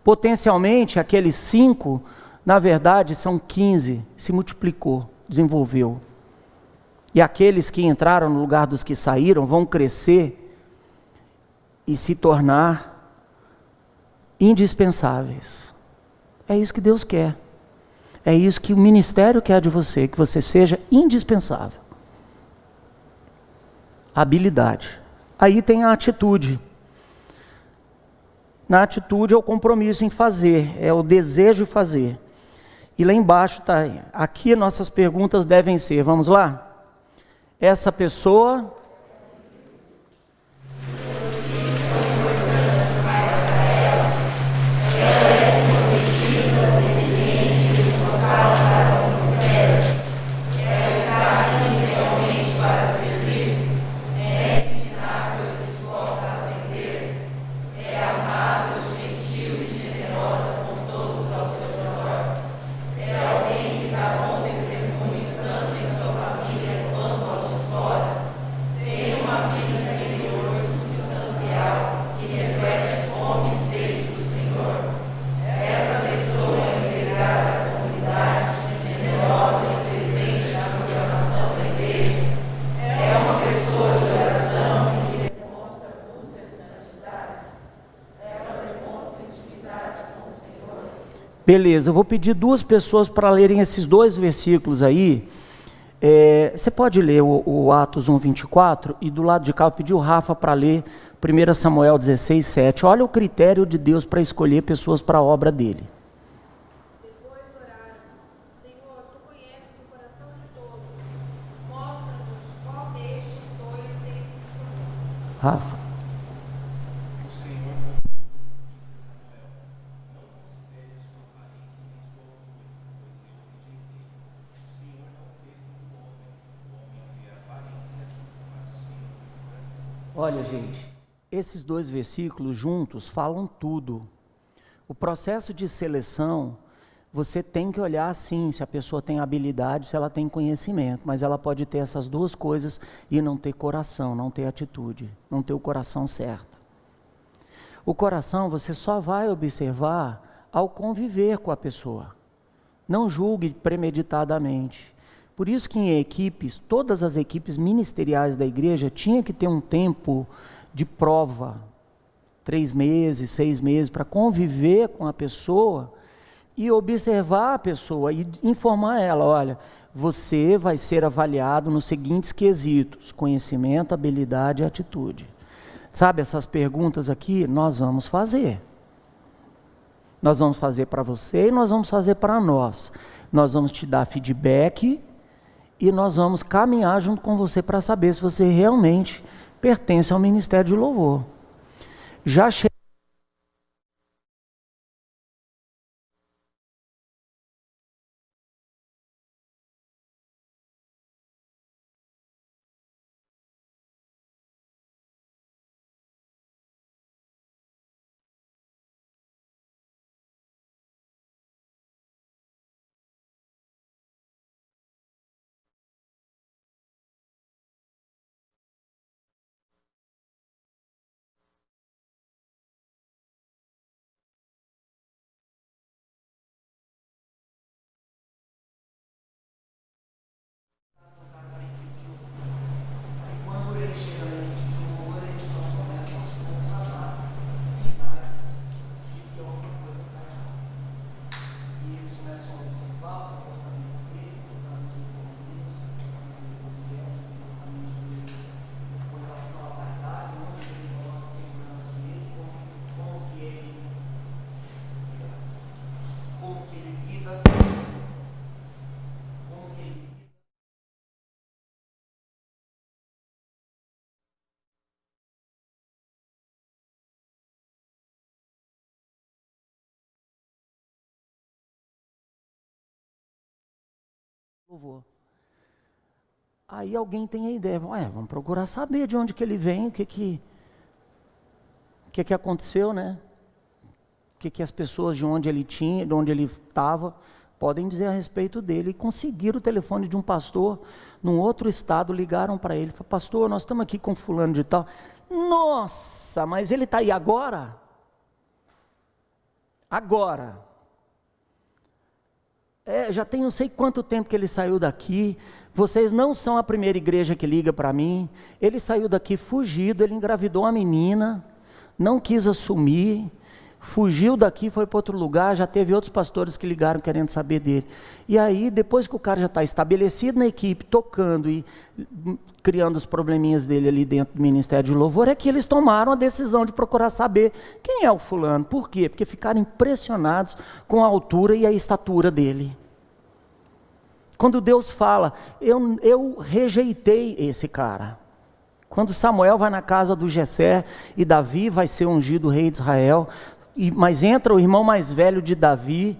Potencialmente, aqueles 5, na verdade, são 15, se multiplicou, desenvolveu. E aqueles que entraram no lugar dos que saíram, vão crescer e se tornar indispensáveis. É isso que Deus quer. É isso que o ministério quer de você, que você seja indispensável. Habilidade. Aí tem a atitude. Na atitude é o compromisso em fazer, é o desejo de fazer. E lá embaixo está, aqui nossas perguntas devem ser, vamos lá? Essa pessoa... Beleza, eu vou pedir 2 pessoas para lerem esses 2 versículos aí. Você pode ler o Atos 1:24, e do lado de cá eu pedi o Rafa para ler 1 Samuel 16:7. Olha o critério de Deus para escolher pessoas para a obra dele. Depois oraram: Senhor, tu conheces o coração de todos. Mostra-nos qual destes dois tens escolhido. Rafa. O Senhor concluiu, disse Samuel: não considere a sua aparência nem sua altura, pois eu o rejeitei. O Senhor não vê como o homem vê a aparência, mas o Senhor vê o coração. Olha, gente, esses dois versículos juntos falam tudo. O processo de seleção, você tem que olhar assim, se a pessoa tem habilidade, se ela tem conhecimento, mas ela pode ter essas duas coisas e não ter coração, não ter atitude, não ter o coração certo. O coração você só vai observar ao conviver com a pessoa. Não julgue premeditadamente. Por isso que em equipes, todas as equipes ministeriais da igreja tinha que ter um tempo de prova, 3 meses, 6 meses, para conviver com a pessoa e observar a pessoa e informar ela: olha, você vai ser avaliado nos seguintes quesitos: conhecimento, habilidade e atitude. Sabe, essas perguntas aqui nós vamos fazer. Nós vamos fazer para você e nós vamos fazer para nós. Nós vamos te dar feedback e nós vamos caminhar junto com você para saber se você realmente pertence ao ministério de louvor. Já louvor. Aí alguém tem a ideia: vamos procurar saber de onde que ele vem, o que aconteceu, né? O que as pessoas de onde ele tinha, de onde ele estava, podem dizer a respeito dele. E conseguiram o telefone de um pastor num outro estado, ligaram para ele, falaram: pastor, nós estamos aqui com fulano de tal. Nossa, mas ele está aí agora? Agora. Já tem não sei quanto tempo que ele saiu daqui. Vocês não são a primeira igreja que liga para mim. Ele saiu daqui fugido, ele engravidou uma menina, não quis assumir, fugiu daqui, foi para outro lugar. Já teve outros pastores que ligaram querendo saber dele. E aí, depois que o cara já está estabelecido na equipe, tocando e criando os probleminhas dele ali dentro do Ministério de Louvor, é que eles tomaram a decisão de procurar saber quem é o fulano. Por quê? Porque ficaram impressionados com a altura e a estatura dele. Quando Deus fala: eu rejeitei esse cara. Quando Samuel vai na casa do Jessé e Davi vai ser ungido rei de Israel, mas entra o irmão mais velho de Davi,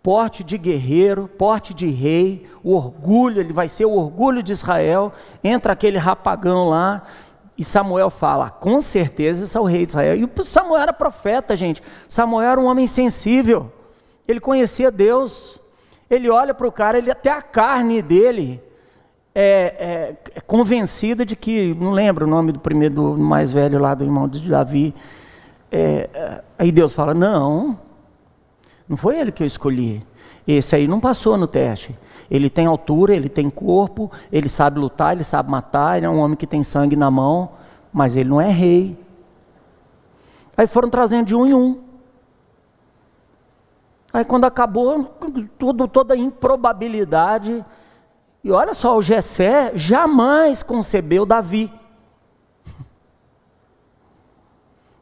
porte de guerreiro, porte de rei, o orgulho, ele vai ser o orgulho de Israel. Entra aquele rapagão lá e Samuel fala: com certeza esse é o rei de Israel. E Samuel era profeta, gente. Samuel era um homem sensível, ele conhecia Deus. Ele olha para o cara, até a carne dele é convencida de que, não lembro o nome do mais velho lá, do irmão de Davi. Aí Deus fala: não foi ele que eu escolhi. Esse aí não passou no teste. Ele tem altura, ele tem corpo, ele sabe lutar, ele sabe matar, ele é um homem que tem sangue na mão, mas ele não é rei. Aí foram trazendo de um em um. Aí quando acabou, toda a improbabilidade, E olha só, o Jessé jamais concebeu Davi.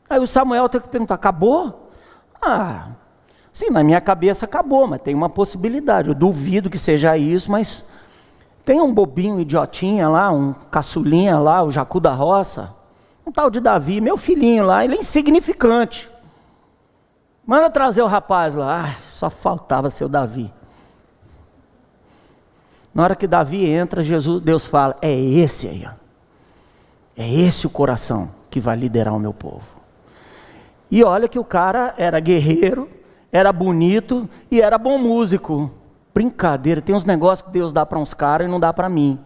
Aí o Samuel tem que perguntar, acabou? Sim, na minha cabeça acabou, mas tem uma possibilidade. Eu duvido que seja isso, mas tem um bobinho idiotinha lá, um caçulinha lá, o Jacu da Roça, um tal de Davi, meu filhinho lá, ele é insignificante. Manda trazer o rapaz lá. Só faltava ser o Davi. Na hora que Davi entra, Deus fala, é esse aí, ó. É esse o coração que vai liderar o meu povo. E olha que o cara era guerreiro, era bonito e era bom músico. Brincadeira, tem uns negócios que Deus dá para uns caras e não dá para mim.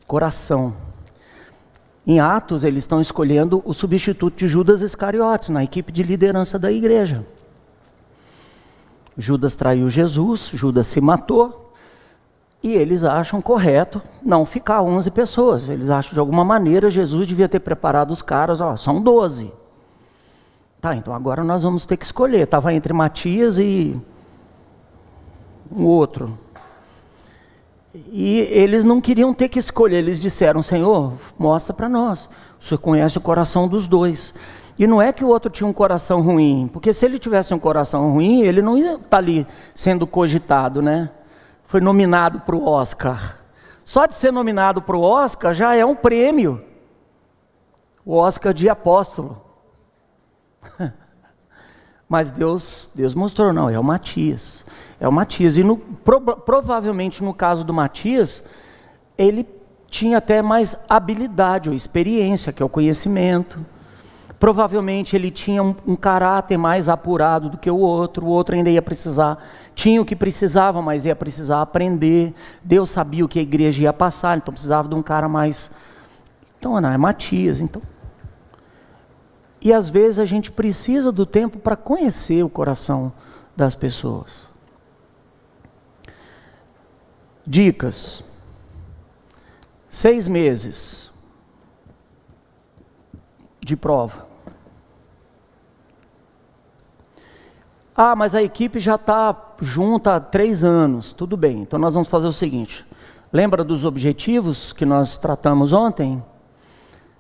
Coração. Em Atos, eles estão escolhendo o substituto de Judas Iscariotes na equipe de liderança da igreja. Judas traiu Jesus, Judas se matou. E eles acham correto não ficar 11 pessoas. Eles acham de alguma maneira Jesus devia ter preparado os caras, são 12. Tá, então agora nós vamos ter que escolher. Estava entre Matias e um outro. E eles não queriam ter que escolher. Eles disseram, Senhor, mostra para nós. O Senhor conhece o coração dos dois. E não é que o outro tinha um coração ruim. Porque se ele tivesse um coração ruim, ele não ia estar ali sendo cogitado, né? Foi nominado para o Oscar. Só de ser nominado para o Oscar já é um prêmio. O Oscar de apóstolo. Mas Deus mostrou, não, é o Matias. É o Matias. E provavelmente no caso do Matias, ele tinha até mais habilidade ou experiência, que é o conhecimento. Provavelmente ele tinha um caráter mais apurado do que o outro ainda ia precisar, tinha o que precisava, mas ia precisar aprender. Deus sabia o que a igreja ia passar, então precisava de um cara mais... Então, não, é Matias, então... E às vezes a gente precisa do tempo para conhecer o coração das pessoas. Dicas. 6 meses de prova. Mas a equipe já está junta há 3 anos. Tudo bem, então nós vamos fazer o seguinte. Lembra dos objetivos que nós tratamos ontem?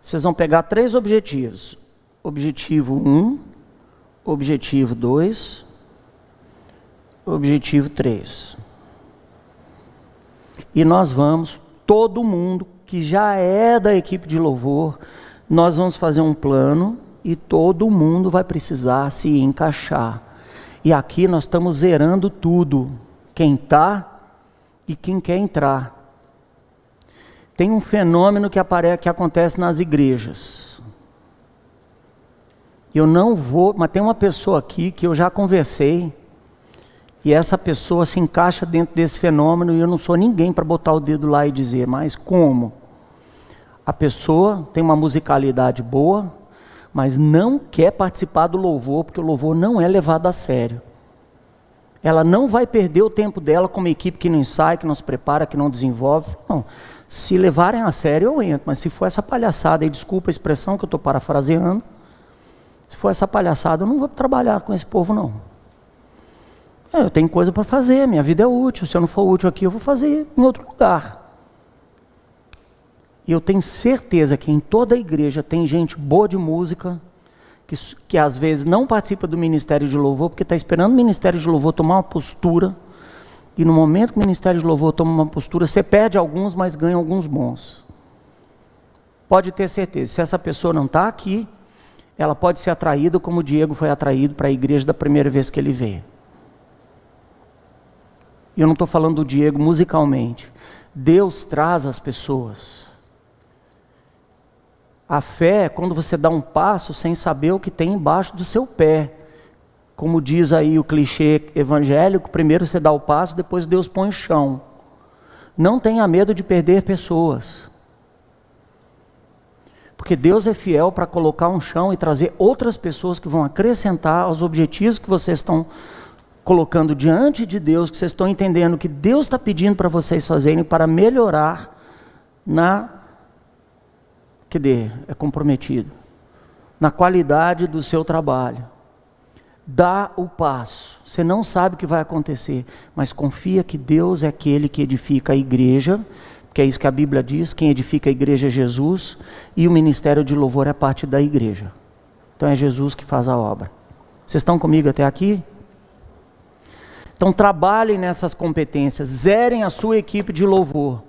Vocês vão pegar 3 objetivos. Objetivo 1, objetivo 2, objetivo 3. E nós vamos, todo mundo que já é da equipe de louvor, nós vamos fazer um plano e todo mundo vai precisar se encaixar. E aqui nós estamos zerando tudo, quem está e quem quer entrar. Tem um fenômeno que acontece nas igrejas. Eu não vou, mas tem uma pessoa aqui que eu já conversei, e essa pessoa se encaixa dentro desse fenômeno, e eu não sou ninguém para botar o dedo lá e dizer, mas como? A pessoa tem uma musicalidade boa, mas não quer participar do louvor, porque o louvor não é levado a sério. Ela não vai perder o tempo dela com uma equipe que não ensaia, que não se prepara, que não desenvolve. Não. Se levarem a sério, eu entro, mas se for essa palhaçada, e desculpa a expressão que eu estou parafraseando, se for essa palhaçada, eu não vou trabalhar com esse povo, não. Eu tenho coisa para fazer, minha vida é útil. Se eu não for útil aqui, eu vou fazer em outro lugar. E eu tenho certeza que em toda a igreja tem gente boa de música, que às vezes não participa do ministério de louvor, porque está esperando o ministério de louvor tomar uma postura, e no momento que o ministério de louvor toma uma postura, você perde alguns, mas ganha alguns bons. Pode ter certeza, se essa pessoa não está aqui, ela pode ser atraída como o Diego foi atraído para a igreja da primeira vez que ele veio. E eu não estou falando do Diego musicalmente. Deus traz as pessoas. A fé é quando você dá um passo sem saber o que tem embaixo do seu pé. Como diz aí o clichê evangélico, primeiro você dá o passo, depois Deus põe o chão. Não tenha medo de perder pessoas. Porque Deus é fiel para colocar um chão e trazer outras pessoas que vão acrescentar aos objetivos que vocês estão colocando diante de Deus, que vocês estão entendendo que Deus está pedindo para vocês fazerem para melhorar é comprometido, na qualidade do seu trabalho. Dá o passo. Você não sabe o que vai acontecer, mas confia que Deus é aquele que edifica a igreja, que é isso que a Bíblia diz, quem edifica a igreja é Jesus, e o ministério de louvor é parte da igreja. Então é Jesus que faz a obra. Vocês estão comigo até aqui? Então trabalhem nessas competências, zerem a sua equipe de louvor.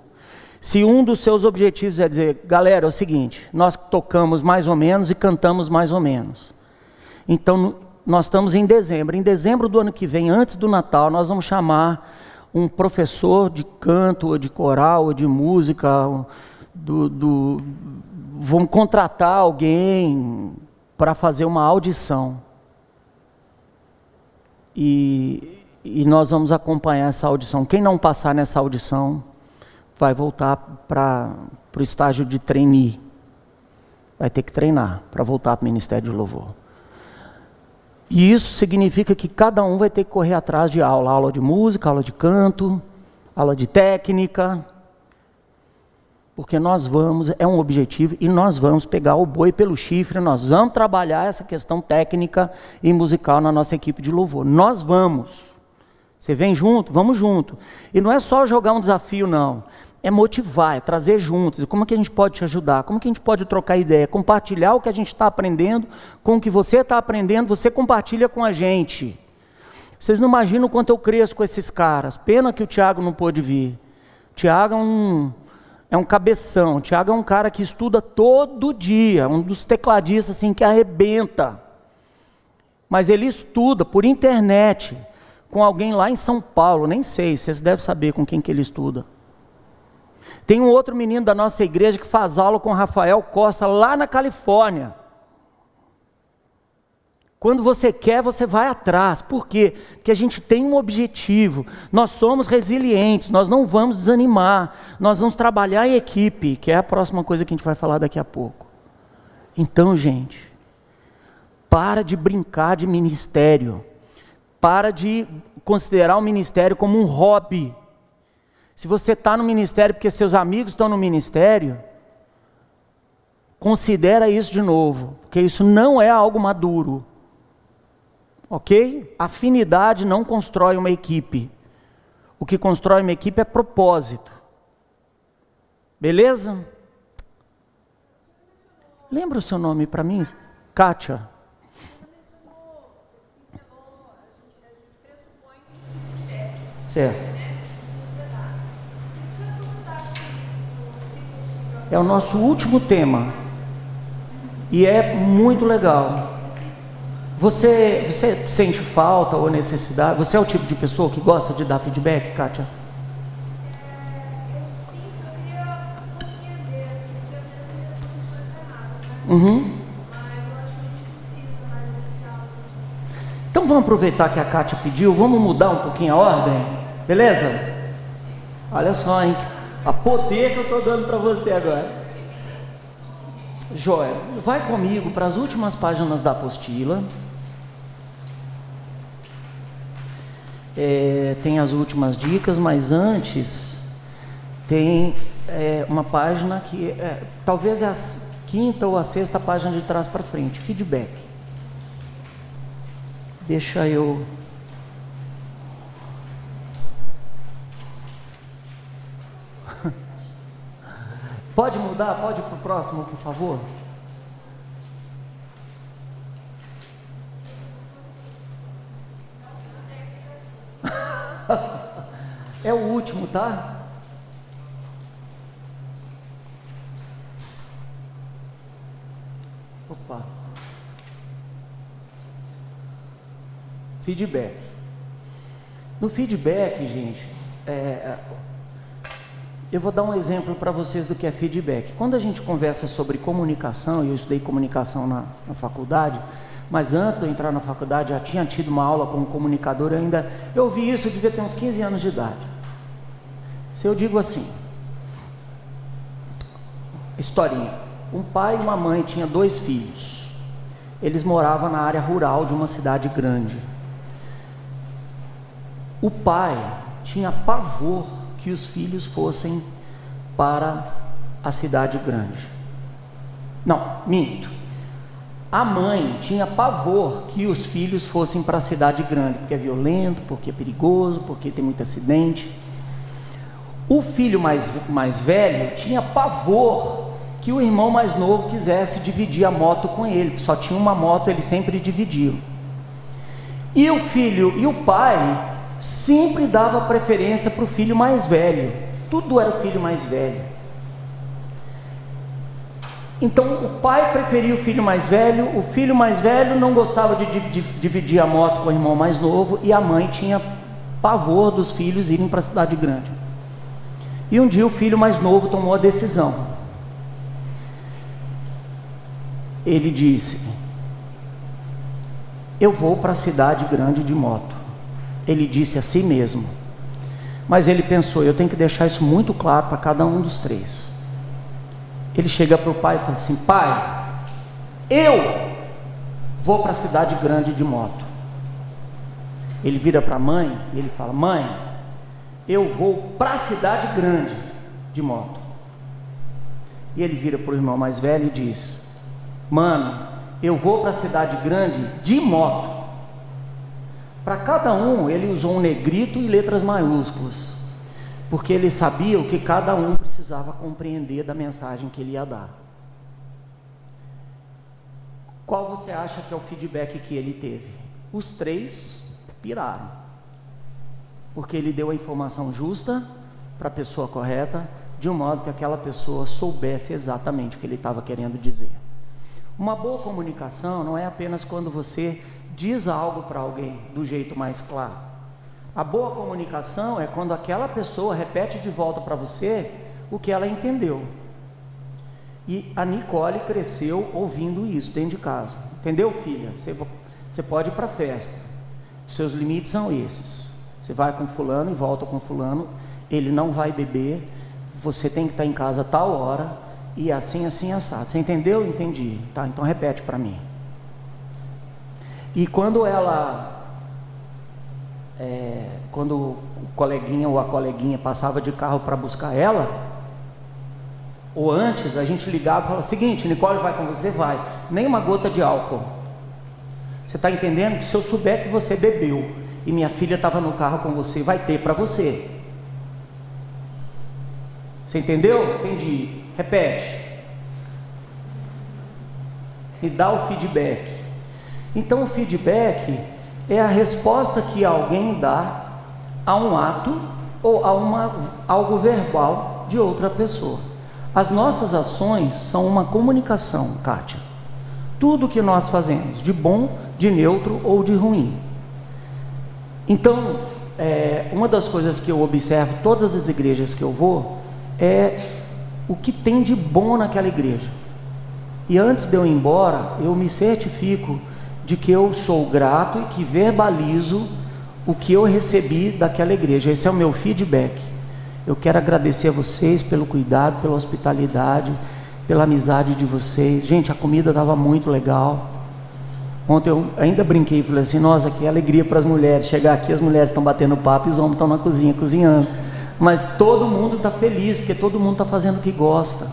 Se um dos seus objetivos é dizer, galera, é o seguinte, nós tocamos mais ou menos e cantamos mais ou menos. Então nós estamos em dezembro do ano que vem, antes do Natal, nós vamos chamar um professor de canto, ou de coral, ou de música, vamos contratar alguém para fazer uma audição. E nós vamos acompanhar essa audição. Quem não passar nessa audição, vai voltar para o estágio de trainee. Vai ter que treinar para voltar para o Ministério de Louvor. E isso significa que cada um vai ter que correr atrás de aula de música, aula de canto, aula de técnica, porque nós vamos, é um objetivo, e nós vamos pegar o boi pelo chifre, nós vamos trabalhar essa questão técnica e musical na nossa equipe de louvor. Nós vamos. Você vem junto? Vamos junto. E não é só jogar um desafio, não. É motivar, é trazer juntos. Como é que a gente pode te ajudar? Como que a gente pode trocar ideia? Compartilhar o que a gente está aprendendo com o que você está aprendendo, você compartilha com a gente. Vocês não imaginam o quanto eu cresço com esses caras. Pena que o Tiago não pôde vir. O Tiago é um cabeção. O Tiago é um cara que estuda todo dia. Um dos tecladistas assim, que arrebenta. Mas ele estuda por internet com alguém lá em São Paulo. Nem sei, vocês devem saber com quem que ele estuda. Tem um outro menino da nossa igreja que faz aula com Rafael Costa lá na Califórnia. Quando você quer, você vai atrás. Por quê? Porque a gente tem um objetivo. Nós somos resilientes, nós não vamos desanimar. Nós vamos trabalhar em equipe, que é a próxima coisa que a gente vai falar daqui a pouco. Então, gente, para de brincar de ministério. Para de considerar o ministério como um hobby. Se você está no ministério porque seus amigos estão no ministério, considera isso de novo, porque isso não é algo maduro. Ok? Afinidade não constrói uma equipe. O que constrói uma equipe é propósito. Beleza? Lembra o seu nome para mim? Kátia. Certo. É o nosso último tema. E é muito legal. Você sente falta ou necessidade? Você é o tipo de pessoa que gosta de dar feedback, Kátia? Eu sinto, eu queria compreender, assim, porque às vezes as pessoas estão erradas, né? Mas eu acho que a gente precisa mais desse diálogo, assim. Então vamos aproveitar que a Kátia pediu, vamos mudar um pouquinho a ordem? Beleza? Olha só, hein? A poder que eu estou dando para você agora. Joia, vai comigo para as últimas páginas da apostila. Tem as últimas dicas, mas antes tem uma página que talvez é a quinta ou a sexta página de trás para frente, feedback. Deixa eu... Pode mudar? Pode ir para o próximo, por favor? É o último, tá? Opa. Feedback. No feedback, gente, eu vou dar um exemplo para vocês do que é feedback. Quando a gente conversa sobre comunicação, e eu estudei comunicação na faculdade, mas antes de eu entrar na faculdade já tinha tido uma aula como comunicador, eu ouvi isso, eu devia ter uns 15 anos de idade. Se eu digo assim, historinha, um pai e uma mãe tinham 2 filhos, eles moravam na área rural de uma cidade grande. O pai tinha pavor que os filhos fossem para a cidade grande. Não, minto. A mãe tinha pavor que os filhos fossem para a cidade grande, porque é violento, porque é perigoso, porque tem muito acidente. O filho mais velho tinha pavor que o irmão mais novo quisesse dividir a moto com ele, porque só tinha uma moto, ele sempre dividia. E o filho e o pai sempre dava preferência para o filho mais velho, tudo era o filho mais velho. Então o pai preferia o filho mais velho não gostava de dividir a moto com o irmão mais novo, e a mãe tinha pavor dos filhos irem para a cidade grande. E um dia o filho mais novo tomou a decisão. Ele disse: eu vou para a cidade grande de moto. Ele disse a si mesmo, mas ele pensou: eu tenho que deixar isso muito claro para cada um dos três. Ele chega para o pai e fala assim: pai, eu vou para a cidade grande de moto. Ele vira para a mãe e ele fala: mãe, eu vou para a cidade grande de moto. E ele vira para o irmão mais velho e diz: mano, eu vou para a cidade grande de moto. Para cada um ele usou um negrito e letras maiúsculas, porque ele sabia o que cada um precisava compreender da mensagem que ele ia dar. Qual você acha que é o feedback que ele teve? Os três piraram, porque ele deu a informação justa para a pessoa correta, de um modo que aquela pessoa soubesse exatamente o que ele estava querendo dizer. Uma boa comunicação não é apenas quando você diz algo para alguém do jeito mais claro. A boa comunicação é quando aquela pessoa repete de volta para você o que ela entendeu. E a Nicole cresceu ouvindo isso dentro de casa. Entendeu, filha? Você pode ir para a festa. Seus limites são esses. Você vai com fulano e volta com fulano. Ele não vai beber. Você tem que estar em casa a tal hora. E assim, assim, assado. Você entendeu? Entendi. Tá, então repete para mim. E quando quando o coleguinha ou a coleguinha passava de carro para buscar ela, ou antes, a gente ligava e falava: seguinte, Nicole vai com você? Vai. Nem uma gota de álcool. Você está entendendo? Que se eu souber que você bebeu e minha filha estava no carro com você, vai ter para você. Você entendeu? Entendi. Repete. Me dá o feedback. Então o feedback é a resposta que alguém dá a um ato ou a algo verbal de outra pessoa. As nossas ações são uma comunicação, Kátia. Tudo que nós fazemos, de bom, de neutro ou de ruim. Então, uma das coisas que eu observo em todas as igrejas que eu vou é o que tem de bom naquela igreja. E antes de eu ir embora, eu me certifico de que eu sou grato e que verbalizo o que eu recebi daquela igreja. Esse é o meu feedback. Eu quero agradecer a vocês pelo cuidado, pela hospitalidade, pela amizade de vocês. Gente, a comida estava muito legal. Ontem eu ainda brinquei e falei assim: nossa, que alegria para as mulheres. Chegar aqui, as mulheres estão batendo papo e os homens estão na cozinha cozinhando. Mas todo mundo está feliz, porque todo mundo está fazendo o que gosta.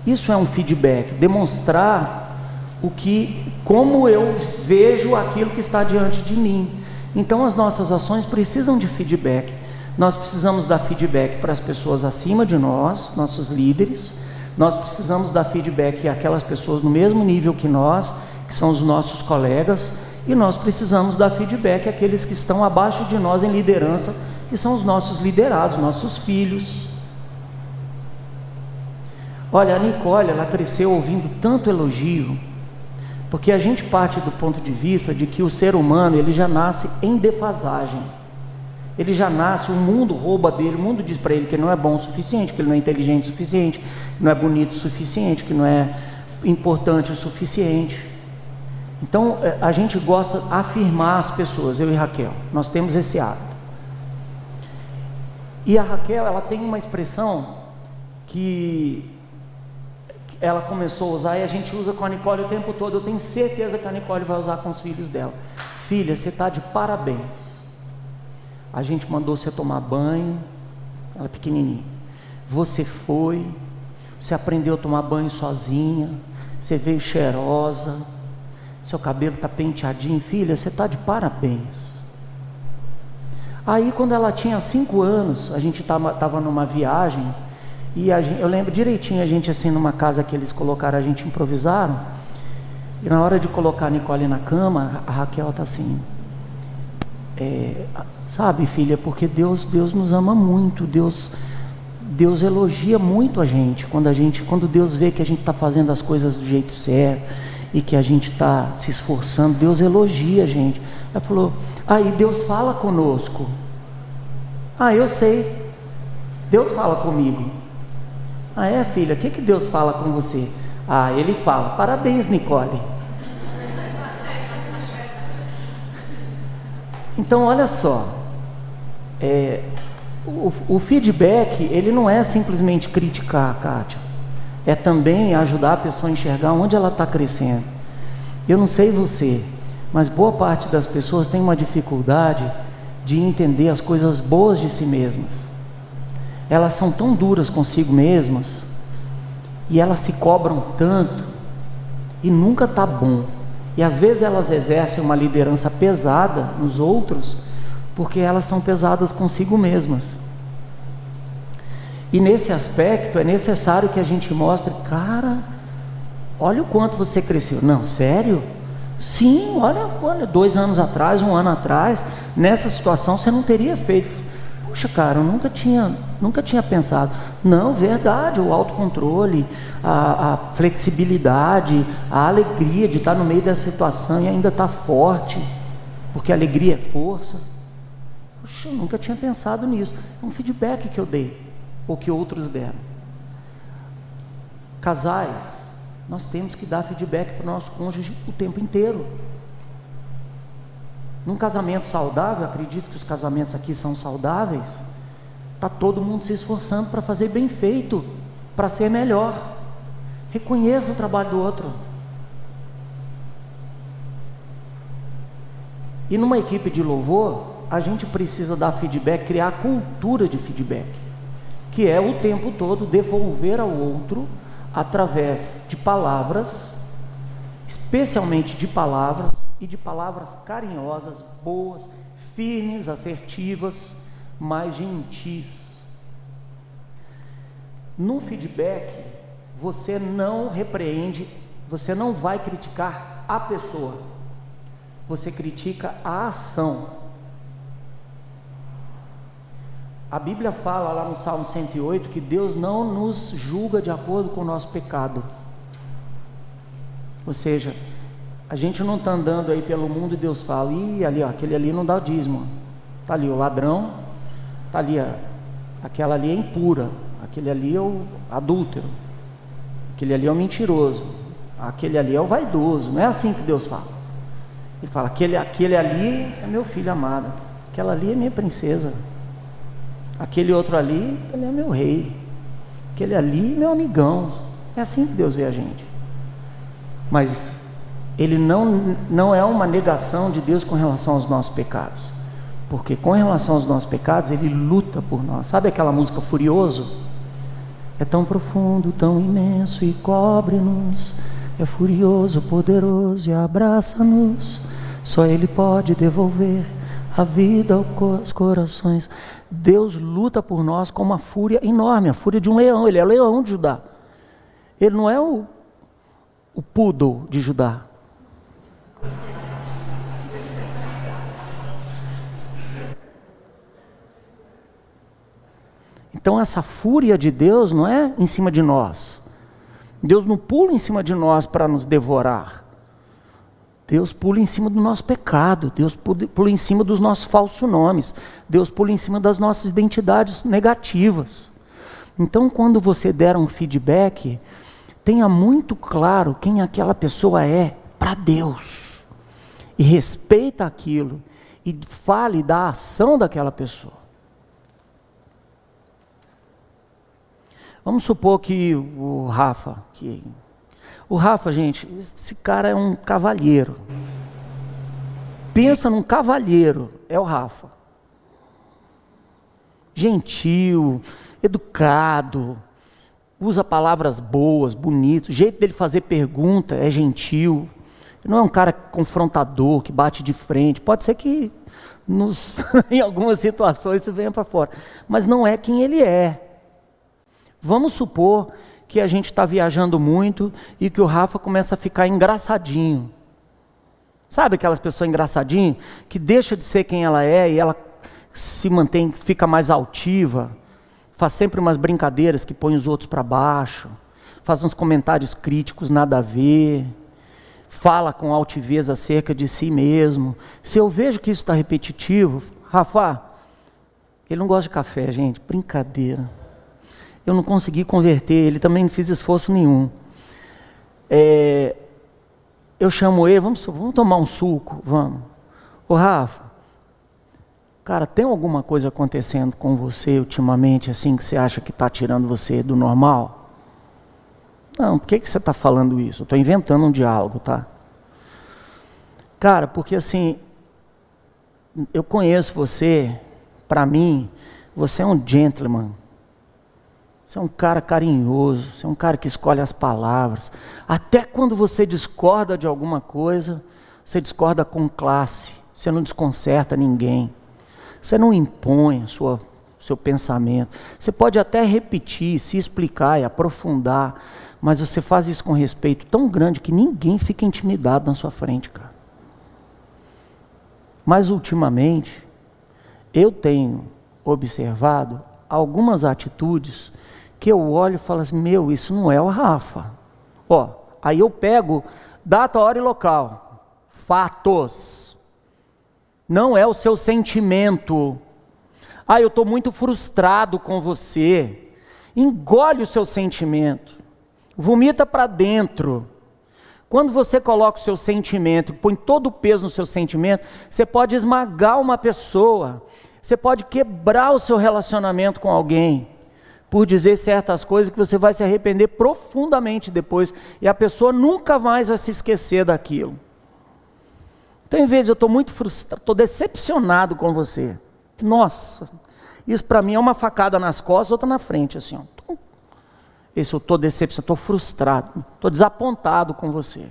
Isso é um feedback, demonstrar como eu vejo aquilo que está diante de mim. Então as nossas ações precisam de feedback. Nós precisamos dar feedback para as pessoas acima de nós, nossos líderes. Nós precisamos dar feedback àquelas pessoas no mesmo nível que nós, que são os nossos colegas. E nós precisamos dar feedback àqueles que estão abaixo de nós em liderança, que são os nossos liderados, nossos filhos. Olha, a Nicole, ela cresceu ouvindo tanto elogio, porque a gente parte do ponto de vista de que o ser humano, ele já nasce em defasagem. Ele já nasce, o mundo rouba dele, o mundo diz para ele que ele não é bom o suficiente, que ele não é inteligente o suficiente, que não é bonito o suficiente, que não é importante o suficiente. Então, a gente gosta de afirmar as pessoas, eu e Raquel, nós temos esse hábito. E a Raquel, ela tem uma expressão que ela começou a usar e a gente usa com a Nicole o tempo todo. Eu tenho certeza que a Nicole vai usar com os filhos dela. Filha, você está de parabéns. A gente mandou você tomar banho, ela é pequenininha. Você aprendeu a tomar banho sozinha, você veio cheirosa, seu cabelo está penteadinho, filha, você está de parabéns. Aí quando ela tinha 5 anos, a gente estava numa viagem, e eu lembro direitinho, a gente assim numa casa que eles colocaram, a gente improvisaram, e na hora de colocar a Nicole na cama, a Raquel está assim, sabe, filha, porque Deus nos ama muito, Deus elogia muito a gente, quando Deus vê que a gente está fazendo as coisas do jeito certo, e que a gente está se esforçando, Deus elogia a gente. Ela falou, aí Deus fala conosco. Eu sei, Deus fala comigo. Filha, o que Deus fala com você? Ele fala, parabéns, Nicole. Então olha só, o feedback, ele não é simplesmente criticar, Kátia, é também ajudar a pessoa a enxergar onde ela está crescendo. Eu não sei você, mas boa parte das pessoas tem uma dificuldade de entender as coisas boas de si mesmas. Elas são tão duras consigo mesmas, e elas se cobram tanto, e nunca está bom. E às vezes elas exercem uma liderança pesada nos outros, porque elas são pesadas consigo mesmas. E nesse aspecto é necessário que a gente mostre, cara, olha o quanto você cresceu. Não, sério? Sim, olha, 2 anos atrás, 1 ano atrás, nessa situação você não teria feito. Puxa, cara, eu nunca tinha pensado. Não, verdade, o autocontrole, a flexibilidade, a alegria de estar no meio dessa situação e ainda estar forte, porque a alegria é força. Puxa, eu nunca tinha pensado nisso. É um feedback que eu dei, ou que outros deram. Casais, nós temos que dar feedback para o nosso cônjuge o tempo inteiro. Num casamento saudável, acredito que os casamentos aqui são saudáveis, está todo mundo se esforçando para fazer bem feito, para ser melhor. Reconheça o trabalho do outro. E numa equipe de louvor, a gente precisa dar feedback, criar a cultura de feedback, que é o tempo todo devolver ao outro através de palavras, especialmente de palavras, e de palavras carinhosas, boas, firmes, assertivas, mas gentis. No feedback, você não repreende, você não vai criticar a pessoa, você critica a ação. A Bíblia fala lá no Salmo 108 que Deus não nos julga de acordo com o nosso pecado. Ou seja, a gente não está andando aí pelo mundo e Deus fala, ali, aquele ali não dá dízimo, está ali o ladrão, está ali, aquela ali é impura, aquele ali é o adúltero, aquele ali é o mentiroso, aquele ali é o vaidoso. Não é assim que Deus fala. Ele fala, aquele ali é meu filho amado, aquela ali é minha princesa, aquele outro ali, ele é meu rei, aquele ali é meu amigão. É assim que Deus vê a gente. Mas ele não é uma negação de Deus com relação aos nossos pecados, porque com relação aos nossos pecados ele luta por nós. Sabe aquela música Furioso? É tão profundo, tão imenso e cobre-nos, é furioso, poderoso e abraça-nos, só Ele pode devolver a vida aos corações. Deus luta por nós com uma fúria enorme, a fúria de um leão. Ele é o leão de Judá, ele não é o poodle de Judá. Então essa fúria de Deus não é em cima de nós. Deus não pula em cima de nós para nos devorar. Deus pula em cima do nosso pecado. Deus pula em cima dos nossos falsos nomes. Deus pula em cima das nossas identidades negativas. Então quando você der um feedback, tenha muito claro quem aquela pessoa é para Deus. E respeita aquilo. E fale da ação daquela pessoa. Vamos supor que o Rafa, gente, esse cara é um cavalheiro. Pensa num cavalheiro, é o Rafa. Gentil, educado, usa palavras boas, bonitas, o jeito dele fazer pergunta é gentil, Ele não é um cara confrontador, que bate de frente. Pode ser que em algumas situações isso venha para fora. Mas não é quem ele é. Vamos supor que a gente está viajando muito e que o Rafa começa a ficar engraçadinho. Sabe aquelas pessoas engraçadinhas que deixa de ser quem ela é e ela se mantém, fica mais altiva, faz sempre umas brincadeiras que põe os outros para baixo, faz uns comentários críticos nada a ver, fala com altivez acerca de si mesmo. Se eu vejo que isso está repetitivo, Rafa, ele não gosta de café, gente, brincadeira. Eu não consegui converter, ele também não fiz esforço nenhum. Eu chamo ele, vamos tomar um suco, vamos. Ô Rafa, cara, tem alguma coisa acontecendo com você ultimamente, assim, que você acha que está tirando você do normal? Não, por que você está falando isso? Eu estou inventando um diálogo, tá? Cara, porque assim, eu conheço você, para mim, você é um gentleman. Você é um cara carinhoso, você é um cara que escolhe as palavras. Até quando você discorda de alguma coisa, você discorda com classe, você não desconcerta ninguém. Você não impõe seu pensamento. Você pode até repetir, se explicar e aprofundar, mas você faz isso com respeito tão grande que ninguém fica intimidado na sua frente, cara. Mas ultimamente, eu tenho observado algumas atitudes que eu olho e falo assim, isso não é o Rafa. Aí eu pego data, hora e local. Fatos. Não é o seu sentimento. Eu estou muito frustrado com você. Engole o seu sentimento. Vomita para dentro. Quando você coloca o seu sentimento, põe todo o peso no seu sentimento, você pode esmagar uma pessoa. Você pode quebrar o seu relacionamento com alguém. Por dizer certas coisas que você vai se arrepender profundamente depois. E a pessoa nunca mais vai se esquecer daquilo. Então, em vez de eu estou muito frustrado, estou decepcionado com você. Nossa, isso para mim é uma facada nas costas, outra na frente, assim. Esse eu estou decepcionado, estou frustrado, estou desapontado com você.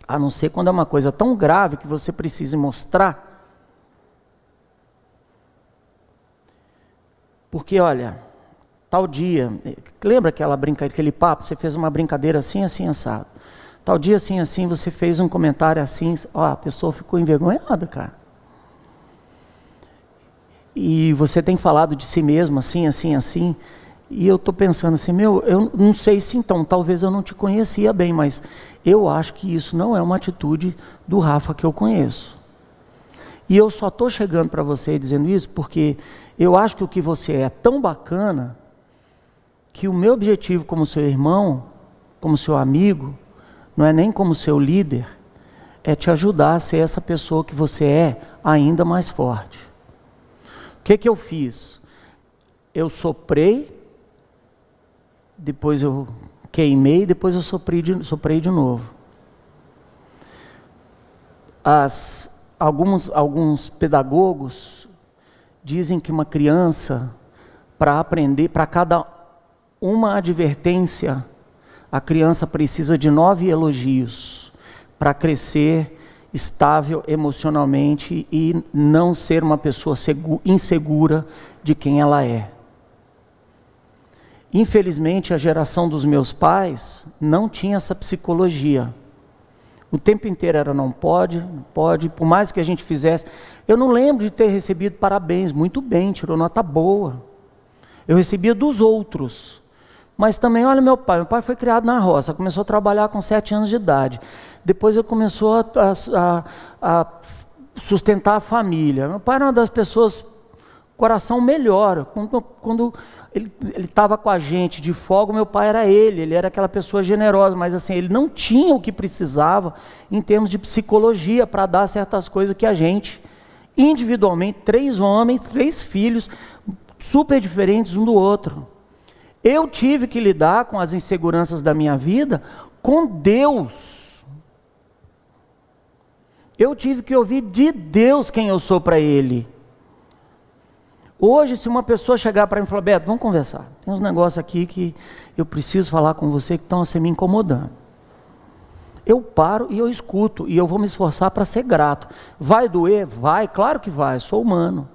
A não ser quando é uma coisa tão grave que você precise mostrar. Porque, olha, tal dia, lembra aquele papo, você fez uma brincadeira assim, assim, assado. Tal dia, assim, assim, você fez um comentário assim, a pessoa ficou envergonhada, cara. E você tem falado de si mesmo assim, assim, assim, e eu estou pensando assim, eu não sei se então, talvez eu não te conhecia bem, mas eu acho que isso não é uma atitude do Rafa que eu conheço. E eu só estou chegando para você dizendo isso porque eu acho que o que você é tão bacana, que o meu objetivo como seu irmão, como seu amigo, não é nem como seu líder, é te ajudar a ser essa pessoa que você é ainda mais forte. O que eu fiz? Eu soprei, depois eu queimei, depois eu soprei de novo. Alguns pedagogos dizem que uma criança, para aprender, para cada uma advertência, a criança precisa de 9 elogios para crescer estável emocionalmente e não ser uma pessoa insegura de quem ela é. Infelizmente, a geração dos meus pais não tinha essa psicologia. O tempo inteiro era não pode, por mais que a gente fizesse. Eu não lembro de ter recebido parabéns, muito bem, tirou nota boa. Eu recebia dos outros. Mas também, olha meu pai foi criado na roça, começou a trabalhar com 7 anos de idade. Depois ele começou a sustentar a família. Meu pai era uma das pessoas, coração melhor. Quando ele estava com a gente de folga, meu pai era ele era aquela pessoa generosa, mas assim, ele não tinha o que precisava em termos de psicologia para dar certas coisas que a gente, individualmente, 3 homens, 3 filhos, super diferentes um do outro. Eu tive que lidar com as inseguranças da minha vida com Deus. Eu tive que ouvir de Deus quem eu sou para Ele. Hoje, se uma pessoa chegar para mim e falar, Beto, vamos conversar. Tem uns negócios aqui que eu preciso falar com você que estão me incomodando. eu paro e eu escuto, e eu vou me esforçar para ser grato. Vai doer? Vai, claro que vai, sou humano.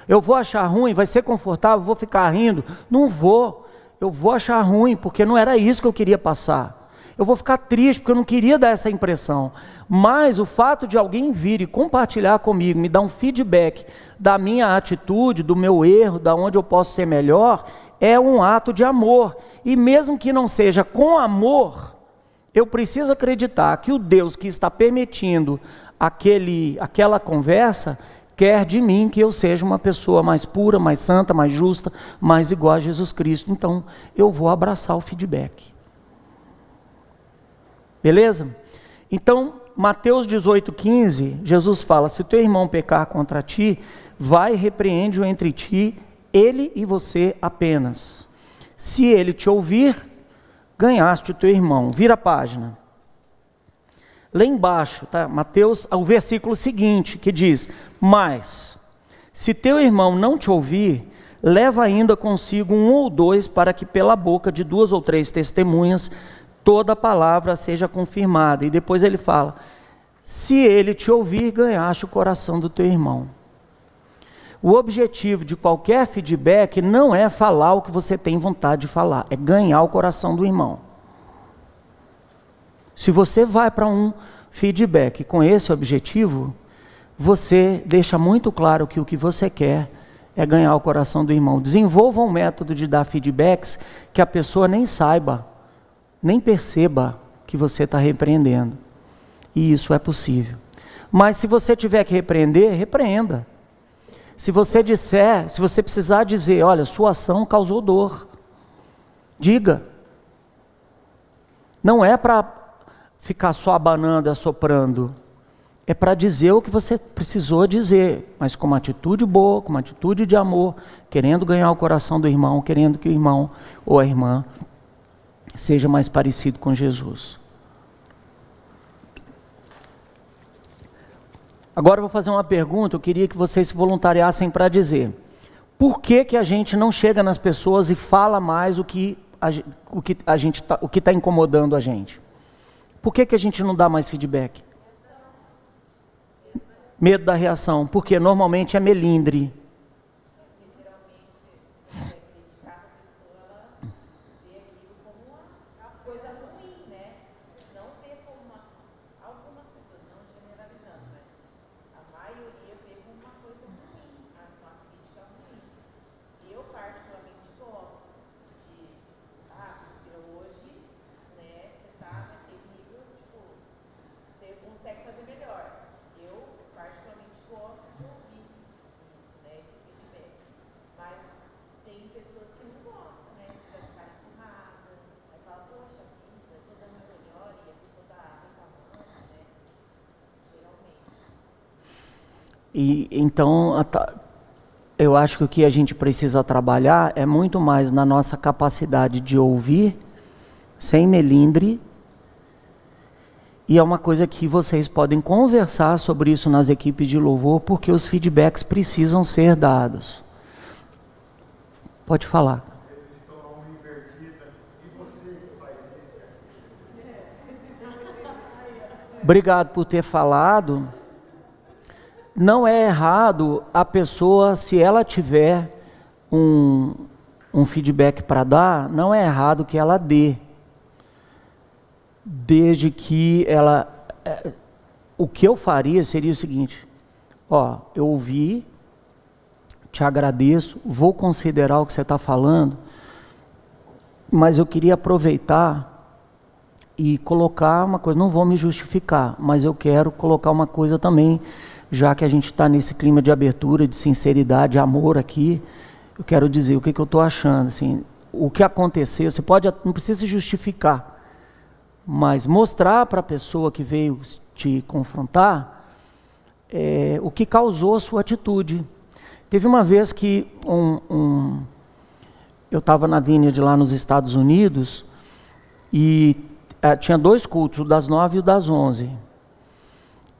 Eu vou achar ruim? Vai ser confortável? Vou ficar rindo? Não vou. Eu vou achar ruim, porque não era isso que eu queria passar. Eu vou ficar triste, porque eu não queria dar essa impressão. Mas o fato de alguém vir e compartilhar comigo, me dar um feedback da minha atitude, do meu erro, da onde eu posso ser melhor, é um ato de amor. E mesmo que não seja com amor, eu preciso acreditar que o Deus que está permitindo aquela conversa, quer de mim que eu seja uma pessoa mais pura, mais santa, mais justa, mais igual a Jesus Cristo. Então, eu vou abraçar o feedback. Beleza? Então, Mateus 18,15, Jesus fala, se o teu irmão pecar contra ti, vai e repreende-o entre ti, ele e você apenas. Se ele te ouvir, ganhaste o teu irmão. Vira a página. Lá embaixo, tá? Mateus, o versículo seguinte, que diz, mas, se teu irmão não te ouvir, leva ainda consigo 1 ou 2, para que pela boca de 2 ou 3 testemunhas, toda palavra seja confirmada. E depois ele fala, se ele te ouvir, ganhaste o coração do teu irmão. O objetivo de qualquer feedback não é falar o que você tem vontade de falar, é ganhar o coração do irmão. Se você vai para um feedback com esse objetivo, você deixa muito claro que o que você quer é ganhar o coração do irmão. Desenvolva um método de dar feedbacks que a pessoa nem saiba, nem perceba que você está repreendendo. E isso é possível. Mas se você tiver que repreender, repreenda. Se você precisar dizer, olha, sua ação causou dor, diga. Não é para ficar só abanando e assoprando, é para dizer o que você precisou dizer, mas com uma atitude boa, com uma atitude de amor, querendo ganhar o coração do irmão, querendo que o irmão ou a irmã seja mais parecido com Jesus. Agora eu vou fazer uma pergunta, eu queria que vocês se voluntariassem para dizer. Por que a gente não chega nas pessoas e fala mais o que está incomodando a gente? Por que a gente não dá mais feedback? Medo da reação, porque normalmente é melindre. E então, eu acho que o que a gente precisa trabalhar é muito mais na nossa capacidade de ouvir, sem melindre, e é uma coisa que vocês podem conversar sobre isso nas equipes de louvor, porque os feedbacks precisam ser dados. Pode falar. Obrigado por ter falado. Não é errado a pessoa, se ela tiver um feedback para dar, não é errado que ela dê. Desde que ela... o que eu faria seria o seguinte, eu ouvi, te agradeço, vou considerar o que você está falando, mas eu queria aproveitar e colocar uma coisa, não vou me justificar, mas eu quero colocar uma coisa também, já que a gente está nesse clima de abertura, de sinceridade, de amor aqui, eu quero dizer o que eu estou achando, assim, o que aconteceu, você não precisa se justificar, mas mostrar para a pessoa que veio te confrontar o que causou a sua atitude. Teve uma vez que eu estava na Vineyard lá nos Estados Unidos e tinha 2 cultos, o das 9 e o das 11.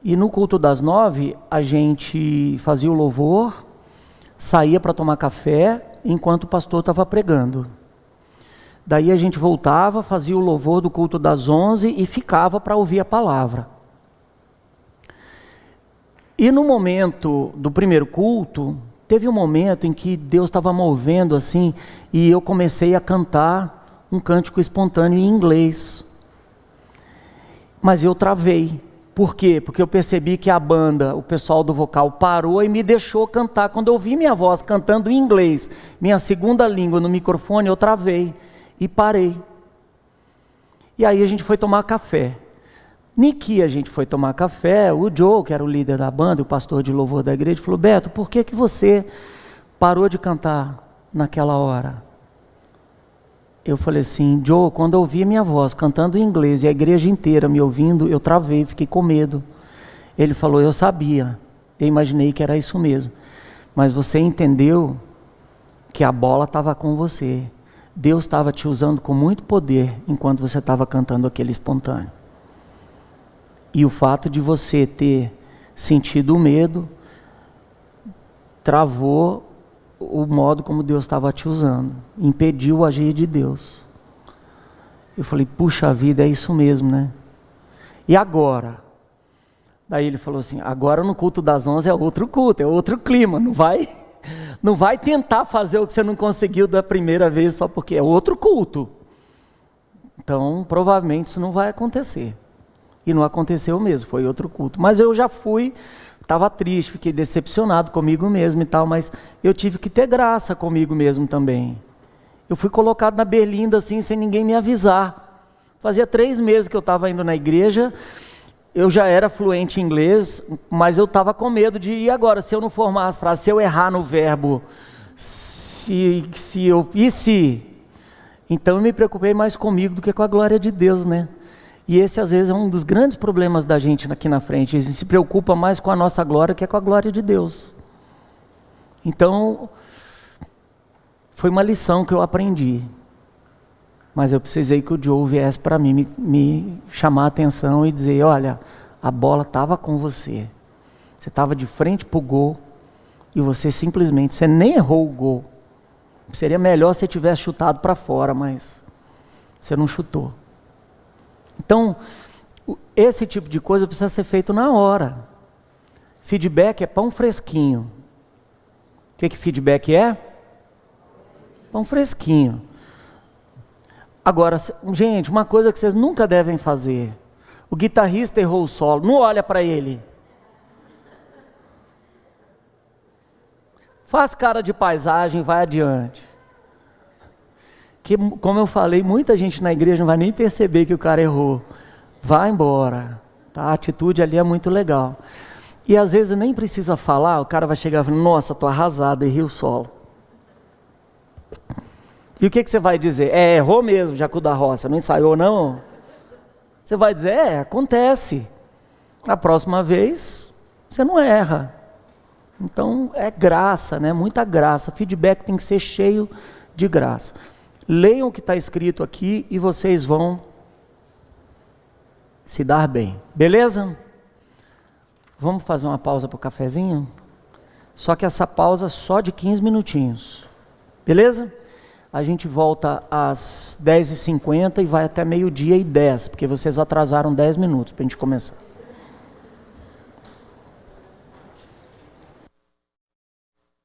E no culto das 9, a gente fazia o louvor, saía para tomar café, enquanto o pastor estava pregando. Daí a gente voltava, fazia o louvor do culto das 11 e ficava para ouvir a palavra. E no momento do primeiro culto, teve um momento em que Deus estava movendo assim, e eu comecei a cantar um cântico espontâneo em inglês. Mas eu travei. Por quê? Porque eu percebi que a banda, o pessoal do vocal parou e me deixou cantar. Quando eu ouvi minha voz cantando em inglês, minha segunda língua no microfone, eu travei e parei. E aí a gente foi tomar café. Niki, a gente foi tomar café, o Joe, que era o líder da banda, o pastor de louvor da igreja, falou: Beto, por que você parou de cantar naquela hora? Eu falei assim: Joe, quando eu ouvi minha voz cantando em inglês e a igreja inteira me ouvindo, eu travei, fiquei com medo. Ele falou: eu sabia, eu imaginei que era isso mesmo, mas você entendeu que a bola estava com você. Deus estava te usando com muito poder enquanto você estava cantando aquele espontâneo. E o fato de você ter sentido o medo travou o modo como Deus estava te usando, impediu o agir de Deus. Eu falei: puxa vida, é isso mesmo, né? E agora? Daí ele falou assim: agora no culto das 11 é outro culto, é outro clima, não vai tentar fazer o que você não conseguiu da primeira vez só porque é outro culto. Então provavelmente isso não vai acontecer. E não aconteceu mesmo, foi outro culto. Mas eu já fui, estava triste, fiquei decepcionado comigo mesmo e tal, mas eu tive que ter graça comigo mesmo também. Eu fui colocado na berlinda assim, sem ninguém me avisar. Fazia 3 meses que eu estava indo na igreja, eu já era fluente em inglês, mas eu estava com medo de, e agora, se eu não formar as frases, se eu errar no verbo, se? Então eu me preocupei mais comigo do que com a glória de Deus, né? E esse às vezes é um dos grandes problemas da gente aqui na frente. A gente se preocupa mais com a nossa glória que com a glória de Deus. Então, foi uma lição que eu aprendi. Mas eu precisei que o Joe viesse para mim me chamar a atenção e dizer: olha, a bola estava com você. Você estava de frente para o gol e você nem errou o gol. Seria melhor se você tivesse chutado para fora, mas você não chutou. Então, esse tipo de coisa precisa ser feito na hora. Feedback é pão fresquinho. O que feedback é? Pão fresquinho. Agora, gente, uma coisa que vocês nunca devem fazer: o guitarrista errou o solo, não olha para ele. Faz cara de paisagem, vai adiante. Que, como eu falei, muita gente na igreja não vai nem perceber que o cara errou. Vai embora. Tá? A atitude ali é muito legal. E às vezes nem precisa falar, o cara vai chegar e falar: nossa, estou arrasado, errei o solo. E o que você vai dizer? Errou mesmo, Jacu da Roça, não ensaiou não? Você vai dizer: acontece. A próxima vez, você não erra. Então, é graça, né? Muita graça. Feedback tem que ser cheio de graça. Leiam o que está escrito aqui e vocês vão se dar bem. Beleza? Vamos fazer uma pausa para o cafezinho? Só que essa pausa só de 15 minutinhos. Beleza? A gente volta às 10h50 e vai até 12h10, porque vocês atrasaram 10 minutos para a gente começar.